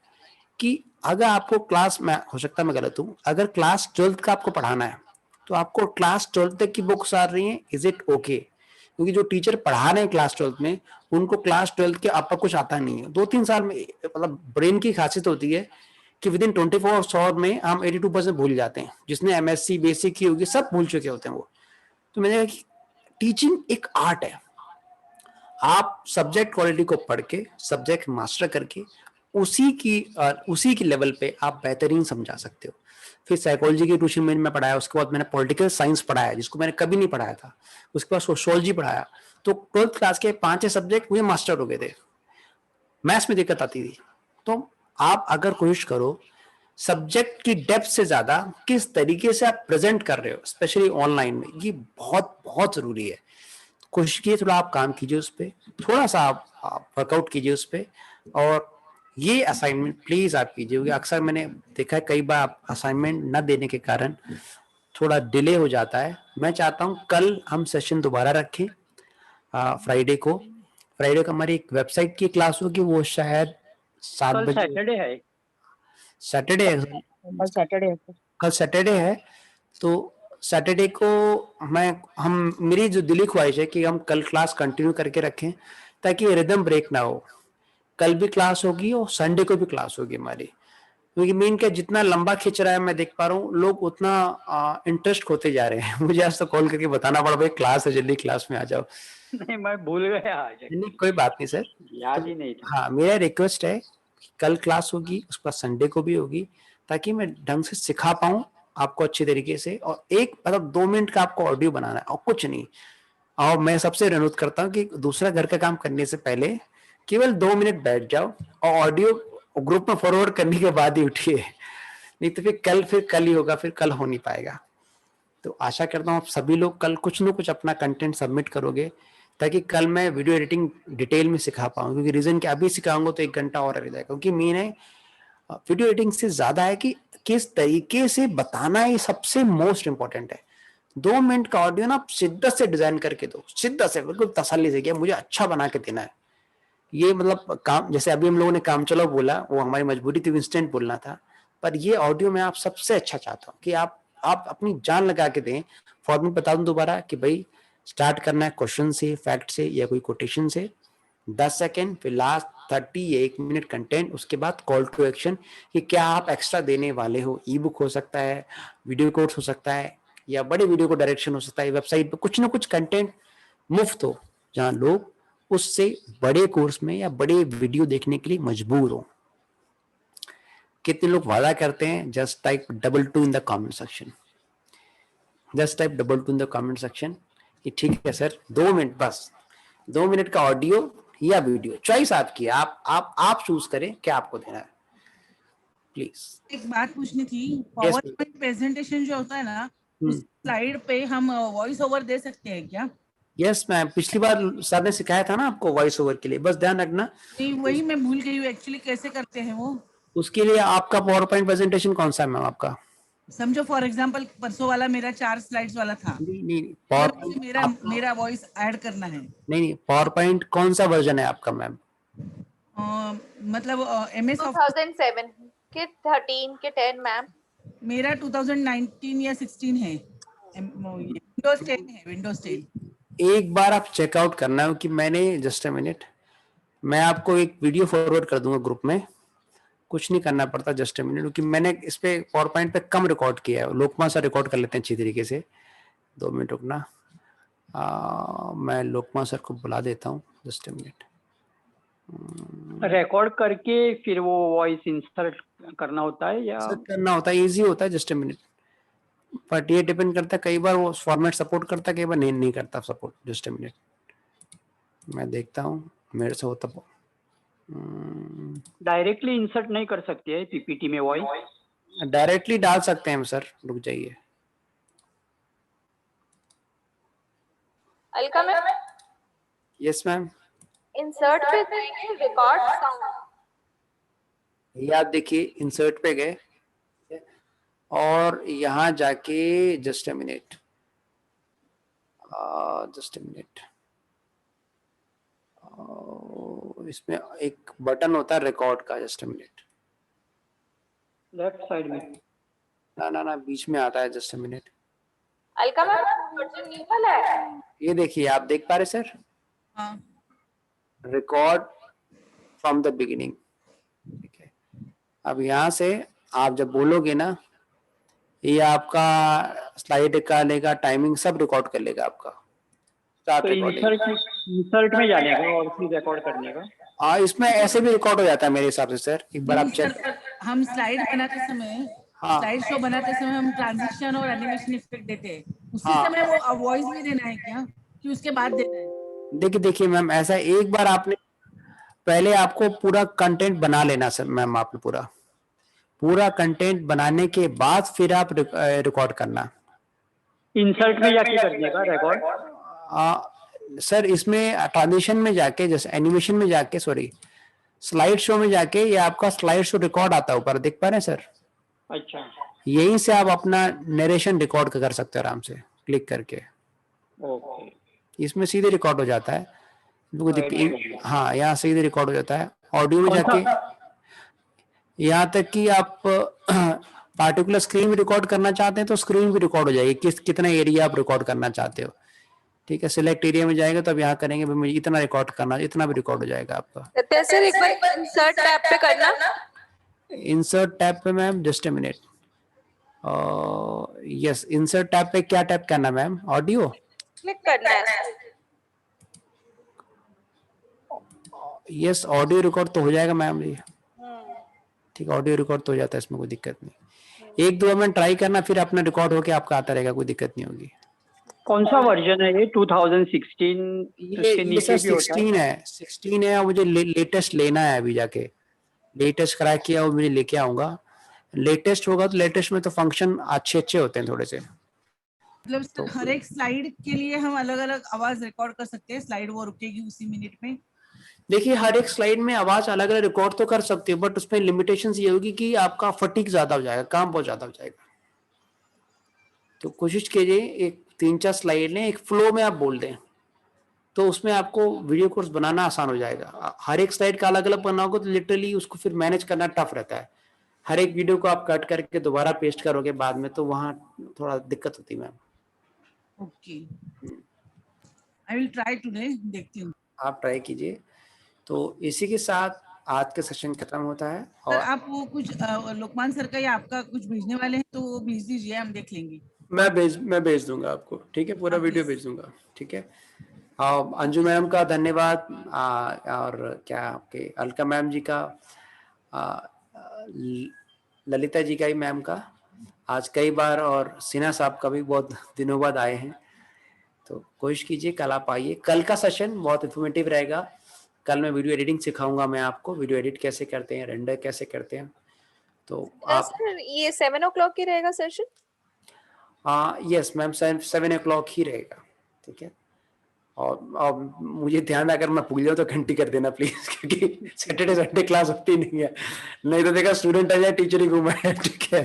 कि अगर आपको क्लास में, हो सकता है मैं गलत हूँ, अगर क्लास 12th का आपको पढ़ाना है तो आपको क्लास 12 तक की बुक्स आ रही हैं, इज इट ओके? क्योंकि जो टीचर पढ़ा रहे हैं क्लास 12 में, उनको क्लास 12 के आप कुछ आता नहीं है। 2-3 साल में मतलब ब्रेन की खासियत होती है कि विद इन 24 आवर में हम 82% भूल जाते हैं। जिसने MSc बेसिक की होगी सब भूल चुके होते हैं वो। तो मैंने कहा कि टीचिंग एक आर्ट है। आप सब्जेक्ट क्वालिटी को पढ़ के, सब्जेक्ट मास्टर करके उसी की लेवल पे आप बेहतरीन समझा सकते हो। फिर साइकोलॉजी की ट्यूशन मैंने पढ़ाया, उसके बाद मैंने पॉलिटिकल साइंस पढ़ाया जिसको मैंने कभी नहीं पढ़ाया था, उसके बाद सोशियोलॉजी पढ़ाया। तो 12th क्लास के 5-6 सब्जेक्ट मुझे मास्टर हो गए थे। मैथ्स में दिक्कत आती थी। तो आप अगर कोशिश करो सब्जेक्ट की डेप्थ से ज्यादा किस तरीके से आप प्रेजेंट कर रहे हो, स्पेशली ऑनलाइन में, ये बहुत बहुत जरूरी है। कोशिश कीजिए थोड़ा आप काम कीजिए उस पर, थोड़ा सा आप वर्कआउट कीजिए उस पर, और ये असाइनमेंट प्लीज आप कीजिए। क्योंकि अक्सर मैंने देखा है कई बार असाइनमेंट न देने के कारण थोड़ा डिले हो जाता है। मैं चाहता हूँ कल हम सेशन दोबारा रखें फ्राइडे को। फ्राइडे को हमारी एक वेबसाइट की क्लास होगी, वो शायद 7 कल बजे। सैटरडे है। सैटरडे है कल सैटरडे है। कल सैटरडे है। तो सैटरडे को हम मेरी जो दिली ख्वाहिश है कि हम कल क्लास कंटिन्यू करके रखें ताकि रिदम ब्रेक ना हो। कल भी क्लास होगी और संडे को भी क्लास होगी हमारी। क्योंकि मेन क्या जितना लंबा खिंच रहा है मैं देख पा रहा हूँ, लोग उतना इंटरेस्ट खोते जा रहे हैं। मुझे आज तो कॉल करके बताना पड़ा भाई क्लास है, जल्दी क्लास में आ जाओ। नहीं, मैं भूल गया आज। नहीं कोई बात नहीं सर, याद ही नहीं था। हाँ मेरा रिक्वेस्ट है कल क्लास होगी, उसके बाद संडे को भी होगी, ताकि मैं ढंग से सिखा पाऊं आपको अच्छी तरीके से। और एक मतलब 2 मिनट का आपको ऑडियो बनाना है और कुछ नहीं। और मैं सबसे अनुरोध करता हूं कि दूसरा घर का काम करने से पहले केवल 2 मिनट बैठ जाओ और ऑडियो ग्रुप में फॉरवर्ड करने के बाद ही उठिए, नहीं तो फिर कल ही होगा, फिर कल हो नहीं पाएगा। तो आशा करता हूँ आप सभी लोग कल कुछ न कुछ अपना कंटेंट सबमिट करोगे ताकि कल मैं वीडियो एडिटिंग डिटेल में सिखा पाऊँ। क्योंकि रीजन कि अभी सिखाऊंगा तो 1 घंटा और रह जाएगा। क्योंकि मेन है वीडियो एडिटिंग से ज्यादा है कि किस तरीके से बताना है, सबसे मोस्ट इंपॉर्टेंट है। 2 मिनट का ऑडियो ना शिद्दत से डिजाइन करके दो, शिद्दत से, बिल्कुल तसल्ली से, क्या मुझे अच्छा बना के देना है। ये मतलब काम, जैसे अभी हम लोगों ने काम चलाओ बोला, वो हमारी मजबूरी थी, इंस्टेंट बोलना था, पर ये ऑडियो में आप सबसे अच्छा चाहता हूँ कि आप अपनी जान लगा के दें। फॉर्मेट बता दूं दोबारा कि भाई स्टार्ट करना है क्वेश्चन से, फैक्ट से या कोई कोटेशन से, 10 सेकेंड, फिर लास्ट 30 या 1 मिनट कंटेंट, उसके बाद कॉल टू एक्शन कि क्या आप एक्स्ट्रा देने वाले हो। ई बुक हो सकता है, वीडियो कोर्स हो सकता है, या बड़े वीडियो को डायरेक्शन हो सकता है। वेबसाइट पे कुछ ना कुछ कंटेंट मुफ्त हो जहां लोग उससे बड़े कोर्स में या बड़े वीडियो देखने के लिए मजबूर हो। कितने लोग वादा करते हैं? Just type 22 in the comment section, just type 22 in the comment section कि ठीक है सर 2 मिनट, बस 2 मिनट का ऑडियो या वीडियो, चॉइस आपकी, आप चूज करें क्या आपको देना है, प्लीज। एक बात पूछनी थी, पावर पॉइंट प्रेजेंटेशन जो होता है ना, उस स्लाइड पे हम वॉइस ओवर दे सकते हैं क्या? यस मैम, पिछली बार सर ने सिखाया था ना आपको वॉइस ओवर के लिए, बस ध्यान रखना। नहीं वही मैं भूल गई हूँ एक्चुअली, कैसे करते हैं वो? उसके लिए आपका पावर पॉइंट प्रेजेंटेशन कौन सा है मैम आपका? समझो फॉर एग्जांपल परसों वाला मेरा 4 स्लाइड्स वाला था। नहीं पावर पॉइंट मेरा वॉइस ऐड करना है। नहीं पावर पॉइंट कौन सा वर्जन है आपका मैम? मतलब MS 2007 के 13 के 10 मैम। मेरा 2019 या 16 है, विंडोज 10 है, विंडोज 10। एक बार आप चेकआउट करना है कि मैंने, जस्ट अ मिनट, मैं आपको एक वीडियो फॉरवर्ड कर दूंगा ग्रुप में, कुछ नहीं करना पड़ता, जस्ट अ मिनट, क्योंकि मैंने इस पे पावर पॉइंट पे कम रिकॉर्ड किया है। लोकमा सर रिकॉर्ड कर लेते हैं अच्छी तरीके से। 2 मिनट रुकना, मैं लोकमा सर को बुला देता हूँ, जस्ट अ मिनट। रिकॉर्ड करके फिर वो वॉइस इंसर्ट करना होता है या करना होता है? इजी होता है, जस्ट अ मिनट, बट ये डिपेंड करता है, कई बार वो फॉर्मेट सपोर्ट करता है, कई बार नहीं करता सपोर्ट। जस्ट अ मिनट, मैं देखता हूँ मेरे से होता। डायरेक्टली इंसर्ट नहीं कर सकते हैं पीपीटी में वॉइस? डायरेक्टली डाल सकते हैं सर, रुक जाइए। Alka ma'am, yes ma'am, insert पे जाएंगे, रिकॉर्ड साउंड, ये आप देखिए इंसर्ट पे गए और यहाँ जाके जस्ट अ मिनट, इसमें एक बटन होता है रिकॉर्ड का, just a minute, left side में। ना बीच में आता है, just a minute, Alka ma'am version new वाला है। ये देखिए, आप देख पा रहे सर, हाँ रिकॉर्ड फ्रॉम द बिगिनिंग। ठीक है, अब यहाँ से आप जब बोलोगे ना, ये आपका स्लाइड का लेगा, टाइमिंग सब रिकॉर्ड कर लेगा आपका, स्टार्ट तो रिकॉर्डिंग। इंसर्ट में जाने का और फिर रिकॉर्ड करने का। हाँ, इसमें ऐसे भी रिकॉर्ड हो जाता है मेरे हिसाब से सर, एक बार आप नहीं चेक। सर, पर हम स्लाइड बनाते समय, हाँ स्लाइड शो बनाते समय हम ट्रांजिशन और एनिमेशन इफेक्ट देते हैं, उसी हाँ, समय वो वॉइस भी देना है क्या कि उसके बाद देना है? देखिए मैम, ऐसा एक बार आपने, पहले आपको पूरा कंटेंट बना लेना सर मैम, आपने पूरा कंटेंट बनाने के बाद फिर आप रिकॉर्ड करना। इंसर्ट में जाके करने का रिकॉर्ड। सर इसमें ट्रांजिशन में जाके, जैसे एनिमेशन में जाके, सॉरी स्लाइड शो में जाके, ये आपका स्लाइड शो रिकॉर्ड आता है ऊपर, देख पा रहे हैं सर? अच्छा, यहीं से आप अपना नरेशन रिकॉर्ड कर सकते हैं आराम से क्लिक करके। ओके। इसमें सीधे रिकॉर्ड हो जाता है। हाँ, यहाँ सीधे रिकॉर्ड हो जाता है। ऑडियो में जाके यहाँ तक कि आप पार्टिकुलर स्क्रीन भी रिकॉर्ड करना चाहते हैं तो स्क्रीन भी रिकॉर्ड हो जाएगी, कितना एरिया आप रिकॉर्ड करना चाहते हो। ठीक है, सिलेक्ट एरिया में जाएगा तो अब यहाँ करेंगे भाई मुझे इतना रिकॉर्ड करना, इतना भी रिकॉर्ड हो जाएगा आपका। सर एक बार इंसर्ट टैब पे करना। इंसर्ट टैब पे ma'am, just a minute. Yes, insert tab पे क्या टैब करना मैम? ऑडियो क्लिक करना है। यस, ऑडियो रिकॉर्ड तो हो जाएगा मैम जी। ठीक, ऑडियो रिकॉर्ड तो हो जाता है, इसमें कोई दिक्कत नहीं। एक दो मिनट ट्राई करना, फिर अपना रिकॉर्ड होके आपका आता रहेगा, कोई दिक्कत नहीं होगी। कौन सा वर्जन है ये? 2016? ये सर 16 है, 16 है। मुझे लेटेस्ट लेना है अभी जाके, लेटेस्ट करा किया वो मुझे लेके आऊंगा। लेटेस्ट होगा तो लेटेस्ट में तो फंक्शन अच्छे होते हैं थोड़े से। मतलब सर हर एक स्लाइड के लिए हम अलग अलग आवाज रिकॉर्ड कर सकते हैं, स्लाइड वो रुकेगी उसी मिनट में? देखिए, हर एक स्लाइड में आवाज अलग अलग रिकॉर्ड तो कर सकते हो, बट उसमें लिमिटेशंस ये होगी कि आपका फटीक ज्यादा हो जाएगा, काम बहुत ज्यादा हो जाएगा। तो कोशिश कीजिए एक 3-4 स्लाइड लें, एक फ्लो में आप बोल दें, तो उसमें आपको वीडियो कोर्स बनाना आसान हो जाएगा। हर एक स्लाइड का अलग अलग बनाओगे तो लिटरली उसको फिर मैनेज करना टफ रहता है। हर एक वीडियो को आप कट करके दोबारा पेस्ट करोगे बाद में, तो वहाँ थोड़ा दिक्कत होती है ma'am. Okay, I will try today, देखती हूँ। आप ट्राई कीजिए। तो इसी के साथ आज का सेशन खत्म होता है। सर और आप वो कुछ लोकमान सर का या आपका कुछ भेजने वाले हैं तो वो भेज दीजिए, हम देख लेंगे। मैं भेज दूंगा आपको, ठीक है, पूरा वीडियो भेज दूंगा, ठीक है। अंजू मैम का धन्यवाद, और क्या आपके अलका मैम जी का, ललिता जी का ही मैम का आज कई बार, और सिन्हा साहब का भी बहुत दिनों बाद आए हैं। तो कोशिश कीजिए कल आप आइए। कल का सेशन बहुत इंफॉर्मेटिव रहेगा। कल मैं वीडियो एडिटिंग सिखाऊंगा, मैं आपको वीडियो एडिट कैसे करते हैं, रेंडर कैसे करते हैं। तो आप सर ये 7 o'clock की रहेगा सेशन? यस मैम, 7 o'clock ही रहेगा, ठीक है। और मुझे ध्यान अगर मैं भूल जाऊँ तो घंटी कर देना प्लीज, क्योंकि सैटरडे संडे क्लास होती नहीं है, नहीं तो देखा स्टूडेंट आ जाए टीचर ही घूमा है, ठीक है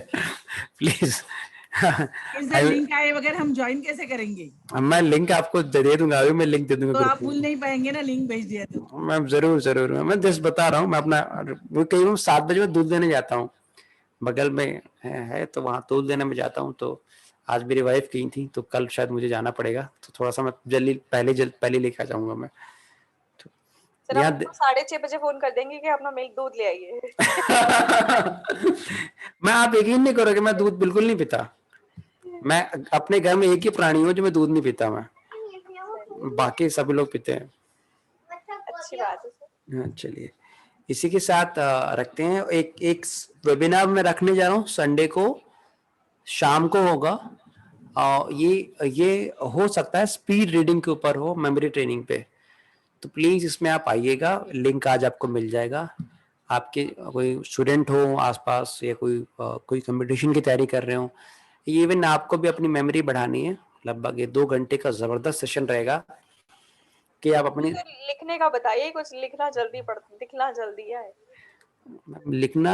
प्लीज। लिंक आए बगैर हम ज्वाइन कैसे करेंगे? मैं लिंक आपको दे दूंगा, अभी मैं लिंक दे दूंगा। तो आप भूल नहीं पाएंगे ना, लिंक भेज दिया तो। मैम जरूर मैं जस्ट बता रहा हूँ। मैं अपना वो कई बार 7 बजे में दूध देने जाता हूँ, बगल में है तो वहाँ दूध देने में जाता हूँ। तो आज मेरी वाइफ गई थी, तो कल शायद मुझे जाना पड़ेगा, तो थोड़ा सा मैं जल्दी पहले लेके आ जाऊंगा मैं। तो सर हम 6:30 बजे फोन कर देंगे कि अपना मिल्क दूध ले आइए। मैं, आप यकीन नहीं करोगे, मैं दूध बिल्कुल नहीं पीता। मैं अपने घर में एक ही प्राणी हूँ जो मैं दूध नहीं पीता, मैं, बाकी सभी लोग पीते हैं। अच्छी बात है सर। हाँ, चलिए इसी के साथ रखते हैं। एक वेबिनार में रखने जा रहा हूँ, संडे को शाम को होगा। ये हो सकता है स्पीड रीडिंग के ऊपर हो, मेमोरी ट्रेनिंग पे। तो प्लीज इसमें आप आइएगा, लिंक आज आपको मिल जाएगा। आपके कोई स्टूडेंट हो आसपास, या कोई कंपटीशन की तैयारी कर रहे हो, इवन आपको भी अपनी मेमोरी बढ़ानी है, लगभग ये 2 घंटे का जबरदस्त सेशन रहेगा कि आप अपनी लिखने का बताइए, कुछ लिखना जल्दी दिखना जल्दी है। लिखना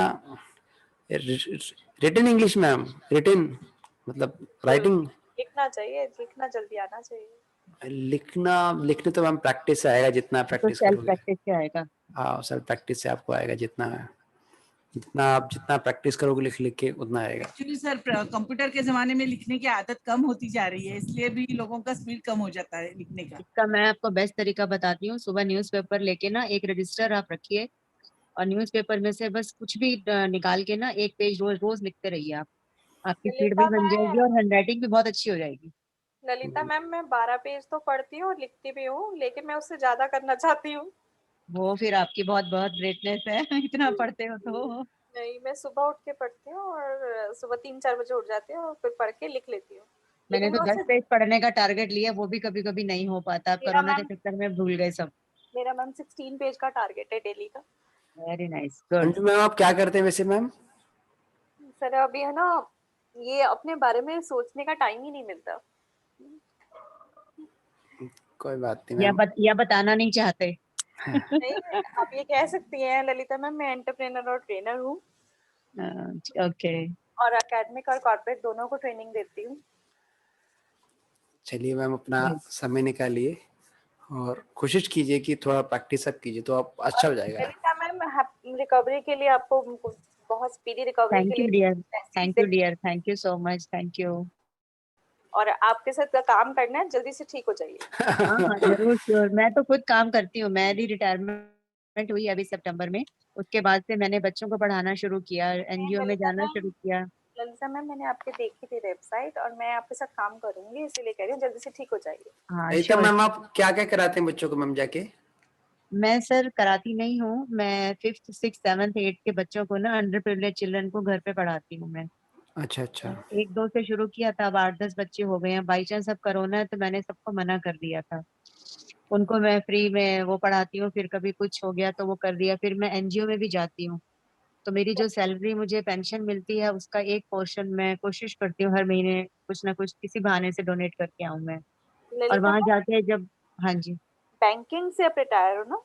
रिटन इंग्लिश मैम, रिटन मतलब राइटिंग लिखना चाहिए, लिखना जल्दी आना चाहिए। लिखने तो मैम प्रैक्टिस से आएगा, जितना प्रैक्टिस सेल्फ करोगे। प्रैक्टिस से आएगा। हाँ, सेल्फ प्रैक्टिस से आपको आएगा जितना है। जितना प्रैक्टिस करोगे लिख लिख के उतना आएगा। एक्चुअली सर कंप्यूटर के जमाने में लिखने की आदत कम होती जा रही है, इसलिए भी लोगों का स्पीड कम हो जाता है लिखने का। इसका मैं आपको बेस्ट तरीका बताती हूँ। सुबह न्यूज़पेपर लेके ना एक रजिस्टर आप रखिए और न्यूज़पेपर में से बस कुछ भी निकाल के ना एक पेज रोज रोज लिखते रहिए आप। आपकी स्पीड भी ललिता बन जाएगी और हैंडराइटिंग भी बहुत अच्छी हो जाएगी। ललिता मैम, मैं 12 पेज तो पढ़ती हूँ और लिखती भी हूँ, लेकिन मैं उससे ज्यादा करना चाहती हूँ। वो फिर आपकी बहुत बहुत ग्रेटनेस है इतना पढ़ते हो तो। नहीं, मैं सुबह उठ के पढ़ती हूँ और सुबह 3-4 बजे उठ जाती हूँ और फिर पढ़ के लिख लेती हूँ। मैंने लेकिन तो मैं 10 उससे पेज पढ़ने का टारगेट लिया, वो भी कभी कभी नहीं हो पाता। अब मेरा कोरोना के मैम चक्कर में भूल गए सब। मेरा मैम 16 पेज का टारगेट है डेली का। Very nice, good. Anju ma'am आप क्या करते हैं वैसे मैम? सर अभी है ना, ये अपने बारे में सोचने का टाइम ही नहीं मिलता। कोई बात नहीं मैम। या बताना नहीं चाहते। नहीं, आप ये कह सकती हैं ललिता मैम, मैं एंटरप्रेन्योर और ट्रेनर हूँ ओके। और एकेडमिक और कॉर्पोरेट दोनों को ट्रेनिंग देती हूँ। चलिए मैम, अपना समय निकालिए और कोशिश कीजिए कि थोड़ा प्रैक्टिस अब कीजिए तो आप अच्छा हो जाएगा। ललिता मैम, रिकवरी के लिए आपको बहुत स्पीडी रिकवरी थैंक के यू लिए dear, thank you dear, thank you so much, thank you. और आपके साथ काम करना है, जल्दी से ठीक हो जाइए। हाँ हाँ जरूर, श्योर। मैं तो खुद काम करती हूँ, मेरी रिटायरमेंट हुई अभी सितंबर में। उसके बाद से मैंने बच्चों को पढ़ाना शुरू किया, एनजीओ में जाना शुरू किया। ललिता मैम, मैंने आपके देखी थी वेबसाइट और मैं आपके साथ काम करूंगी, इसीलिए कह रही हूँ जल्दी से ठीक हो जाइए। हाँ ललिता मैम, आप क्या क्या कराते हैं बच्चों को मैम जाके? मैं सर कराती नहीं हूँ, मैं 5th 6th 7th 8th के बच्चों को ना, अंडर प्रिविलेज चिल्ड्रन को घर पे पढ़ाती हूँ मैं। अच्छा अच्छा। 1-2 से शुरू किया था, अब 8-10 बच्चे हो गए हैं। बाई चांस अब कोरोना है तो मैंने सबको मना कर दिया था। उनको मैं फ्री में वो पढ़ाती हूँ, फिर कभी कुछ हो गया तो वो कर दिया। फिर मैं एनजीओ में भी जाती हूँ, तो मेरी जो सैलरी मुझे पेंशन मिलती है उसका एक पोर्शन मैं कोशिश करती हूँ हर महीने कुछ ना कुछ किसी बहाने से डोनेट करके आऊँ मैं। और ललिता वहां मैम, जाके जब, हाँ जी बैंकिंग से आप रिटायर हो ना?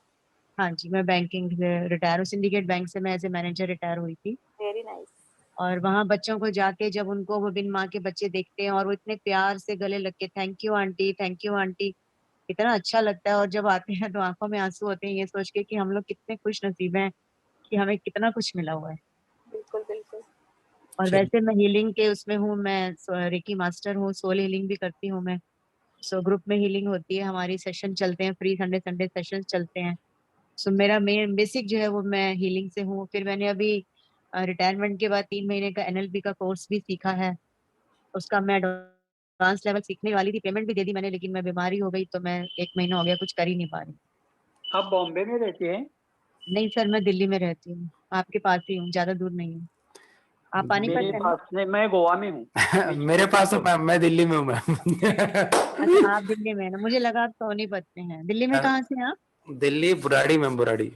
हाँ जी, मैं बैंकिंग से रिटायर हूँ, सिंडिकेट बैंक से मैं एज ए मैनेजर रिटायर हुई थी। Very nice. और वहाँ बच्चों को जाके जब उनको वो बिन माँ के बच्चे देखते हैं और वो इतने प्यार से गले लग के thank you aunty, thank you aunty, इतना अच्छा लगता है। और जब आते हैं तो आंखों में आंसू होते हैं, ये सोच के कि हम लोग कितने खुश नसीब हैं कि हमें कितना कुछ मिला हुआ है। बिल्कुल बिल्कुल। और वैसे मैं हीलिंग के उसमें हूँ, मैं रेकी मास्टर हूँ, सोल हीलिंग भी करती हूँ मैं। सो ग्रुप में हीलिंग होती है हमारी, सेशन चलते हैं, फ्री संडे संडे सेशन चलते हैं। सो मेरा मेन बेसिक जो है वो मैं हीलिंग से हूँ। फिर मैंने अभी रिटायरमेंट के बाद 3 महीने का एनएलपी का कोर्स भी सीखा है, उसका मैं एडवांस लेवल सीखने वाली थी, पेमेंट भी दे दी मैंने, लेकिन मैं बीमारी हो गई तो मैं 1 महीना हो गया कुछ कर ही नहीं पा रही। आप बॉम्बे में रहती हैं? नहीं सर, मैं दिल्ली में रहती हूँ, आपके पास ही हूँ, ज्यादा दूर नहीं हूँ। आप पानीपत मेरे में ना? पास नहीं, मैं गोवा में हूँ। मेरे पास तो मैं दिल्ली में हूँ मैम। अच्छा आप दिल्ली में है ना, मुझे लगा आप सोनीपत में हैं। दिल्ली में कहाँ से हैं आप? दिल्ली बुराड़ी में, बुराड़ी।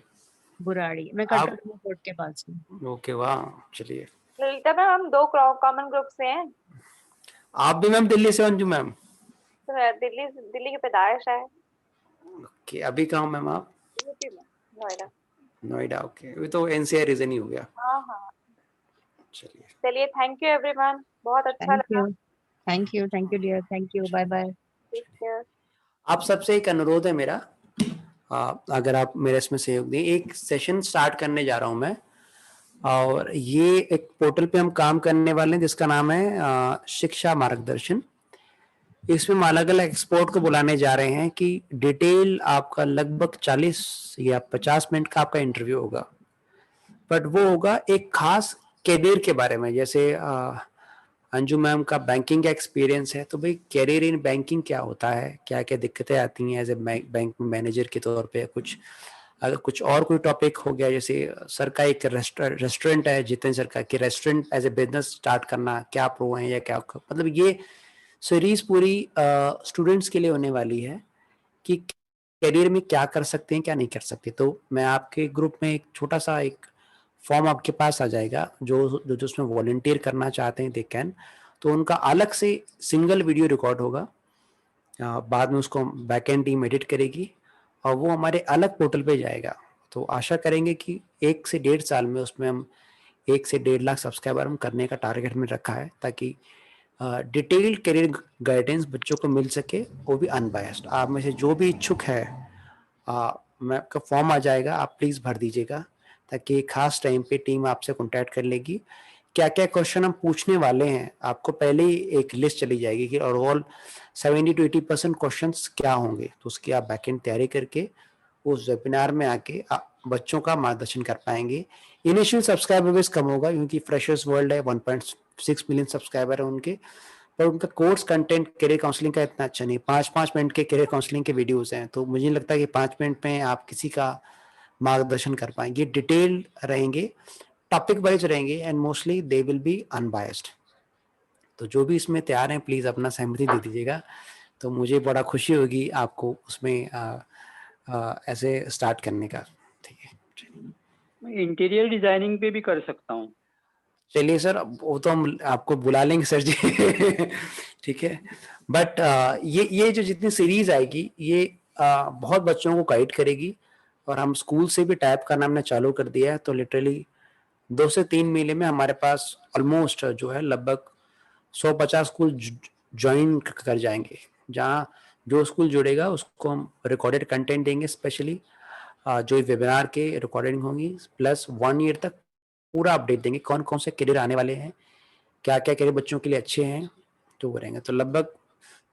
बुराड़ी, मैं आप? कटरा कोर्ट के पास हूँ। ओके, वाह, चलिए। ललिता मैम, हम 2 कॉमन ग्रुप से हैं। आप भी मैम दिल्ली से? अंजू मैम सर दिल्ली की पैदाइश है। ओके, अभी कहाँ मैम आप? यूपी में, नोएडा। नोएडा, ओके, ये तो एनसीआर रीजन ही हो गया। हाँ हाँ। चलिए चलिए, थैंक यू एवरीवन, बहुत अच्छा लगा। Thank you dear, thank you, bye bye. Take care. आप सबसे एक अनुरोध है मेरा, अगर आप मेरे इसमें सहयोग दें, एक सेशन स्टार्ट करने जा रहा हूं मैं, और ये एक पोर्टल पे हम काम करने वाले हैं जिसका नाम है शिक्षा मार्गदर्शन। इसमें हम अलग अलग एक्सपर्ट को बुलाने जा रहे हैं कि डिटेल आपका लगभग 40 या 50 मिनट का आपका इंटरव्यू होगा, बट वो होगा एक खास कैरियर के बारे में। जैसे अंजू मैम का बैंकिंग का एक्सपीरियंस है, तो भाई कैरियर इन बैंकिंग क्या होता है, क्या क्या दिक्कतें आती हैं एज ए बैंक मैनेजर के तौर पे। कुछ अगर कुछ और कोई टॉपिक हो गया, जैसे सर का एक रेस्टोरेंट है, जितेंद्र सर का, कि restaurant as a business start करना क्या प्रो है या क्या, मतलब ये सीरीज पूरी स्टूडेंट्स के लिए होने वाली है कि कैरियर में क्या कर सकते हैं क्या नहीं कर सकते। तो मैं आपके ग्रुप में एक छोटा सा एक फॉर्म आपके पास आ जाएगा, जो उसमें वॉलंटियर करना चाहते हैं दे कैन, तो उनका अलग से सिंगल वीडियो रिकॉर्ड होगा, बाद में उसको बैकएंड टीम एडिट करेगी और वो हमारे अलग पोर्टल पे जाएगा। तो आशा करेंगे कि 1 से 1.5 साल में उसमें हम 1 से 1.5 लाख सब्सक्राइबर हम करने का टारगेट में रखा है, ताकि डिटेल्ड करियर गाइडेंस बच्चों को मिल सके, वो भी अनबायस्ड। आप में से जो भी इच्छुक है, मैं आपका फॉर्म आ जाएगा, आप प्लीज़ भर दीजिएगा। ताकि खास टाइम पे टीम आपसे कॉन्टैक्ट कर लेगी। क्या क्या क्वेश्चन हम पूछने वाले हैं आपको पहले ही एक लिस्ट चली जाएगी कि ओवरऑल 70 to 80% क्वेश्चंस क्या होंगे, तो उसकी आप बैकएंड तैयारी करके उस वेबिनार में आके बच्चों का मार्गदर्शन कर पाएंगे। इनिशियल सब्सक्राइबर बेस कम होगा क्योंकि फ्रेशर्स वर्ल्ड है, 1.6 मिलियन सब्सक्राइबर है उनके, पर उनका कोर्स कंटेंट करियर काउंसलिंग का इतना अच्छा नहीं। 5-5 मिनट के करियर काउंसलिंग के वीडियोस हैं, तो मुझे नहीं लगता कि 5 मिनट में आप किसी का मार्गदर्शन कर पाएंगे। डिटेल रहेंगे, टॉपिक वाइज रहेंगे and mostly they will be unbiased. तो जो भी इसमें तैयार हैं प्लीज अपना सहमति दे दीजिएगा, तो मुझे बड़ा खुशी होगी आपको उसमें ऐसे स्टार्ट करने का। ठीक है, मैं इंटीरियर डिजाइनिंग पे भी कर सकता हूँ। चलिए सर, वो तो हम आपको बुला लेंगे सर जी। ठीक है, बट ये जो जितनी सीरीज आएगी ये बहुत बच्चों को गाइड करेगी, और हम स्कूल से भी टाइप करना हमने चालू कर दिया है। तो लिटरली 2 से 3 महीने में हमारे पास ऑलमोस्ट जो है लगभग 150 स्कूल ज्वाइन कर जाएंगे, जहाँ जो स्कूल जुड़ेगा उसको हम रिकॉर्डेड कंटेंट देंगे, स्पेशली जो वेबिनार के रिकॉर्डिंग होंगी, प्लस 1 ईयर तक पूरा अपडेट देंगे कौन कौन से करियर आने वाले हैं, क्या क्या करियर बच्चों के लिए अच्छे हैं, तो वो रहेंगे। तो लगभग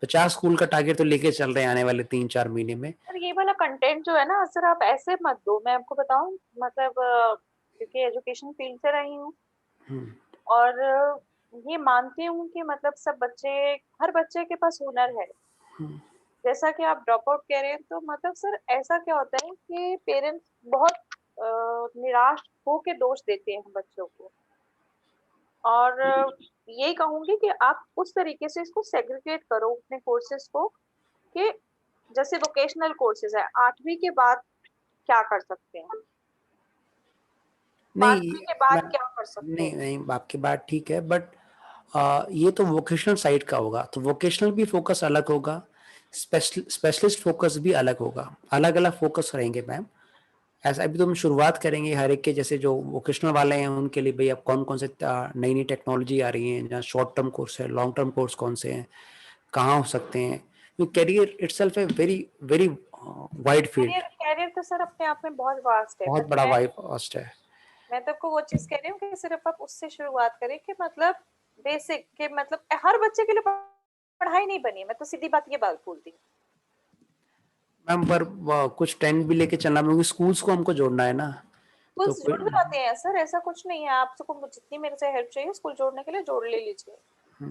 50 स्कूल का टारगेट तो लेके चल रहे हैं आने वाले 3-4 महीने में। सर ये वाला कंटेंट जो है ना सर, आप ऐसे मत दो, मैं आपको बताऊं, मतलब क्योंकि एजुकेशन फील्ड से रही हूँ और ये मानती हूँ कि मतलब सब बच्चे, हर बच्चे के पास हुनर है। जैसा कि आप ड्रॉप आउट कह रहे हैं, तो मतलब सर ऐसा क्या होता है कि पेरेंट्स बहुत निराश होके दोष देते हैं बच्चों को, और यही कहूंगी कि आप उस तरीके से इसको सेग्रीगेट करो अपने कोर्सेज को, कि जैसे वोकेशनल कोर्सेज है 8वीं के बाद क्या कर सकते हैं, 5वीं के बाद क्या कर सकते हैं। नहीं आपकी बात ठीक है, बट ये तो वोकेशनल साइड का होगा, तो वोकेशनल भी फोकस अलग होगा, स्पेशलिस्ट फोकस भी अलग होगा, अलग अलग फोकस रहेंगे मैम। ऐसा अभी तो हम शुरुआत करेंगे हर एक के, जैसे जो वोकेशनल वाले हैं उनके लिए भाई अब कौन कौन से नई नई टेक्नोलॉजी आ रही है, जहाँ शॉर्ट टर्म कोर्स है, लॉन्ग टर्म कोर्स कौन से हैं, कहाँ हो सकते हैं। करियर इटसेल्फ है very very wide field. Career तो सर अपने आप में बहुत वास्ट है, बहुत बड़ा वास्ट है। मैं तो आपको वो चीज कह रही हूँ कि सिर्फ आप उससे शुरुआत करें कि मतलब बेसिक के, मतलब हर बच्चे के लिए पढ़ाई नहीं बनी, मैं तो सीधी बात ये बात बोलती हूँ मैम। पर कुछ ट्रेंड भी लेके चलना, क्योंकि स्कूल्स को हमको जोड़ना है ना, स्कूल तो जोड़ जाते हैं सर, ऐसा कुछ नहीं है। आपको जितनी मेरे से हेल्प चाहिए स्कूल जोड़ने के लिए जोड़ ले लीजिए।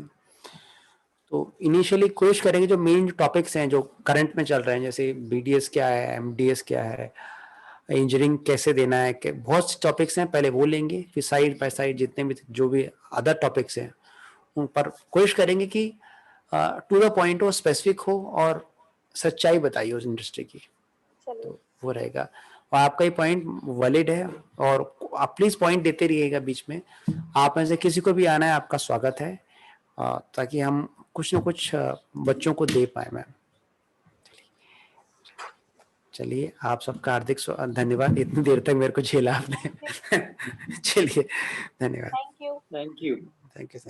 तो इनिशियली कोशिश करेंगे जो मेन टॉपिक्स हैं जो करंट में चल रहे हैं, जैसे BDS क्या है, MDS क्या है, इंजीनियरिंग कैसे देना है, बहुत से टॉपिक्स हैं, पहले वो लेंगे, फिर साइड बाय साइड जितने भी जो भी अदर टॉपिक्स हैं उन पर कोशिश करेंगे कि टू द पॉइंट हो, स्पेसिफिक हो और सच्चाई बताइए उस इंडस्ट्री की, तो वो रहेगा। और आपका ही पॉइंट वैलिड है, और आप प्लीज पॉइंट देते रहिएगा बीच में। आप में से किसी को भी आना है, आपका स्वागत है, ताकि हम कुछ ना कुछ बच्चों को दे पाए मैम। चलिए, आप सबका हार्दिक धन्यवाद, इतनी देर तक मेरे को झेला आपने। चलिए, धन्यवाद। Thank you. Thank you. Thank you.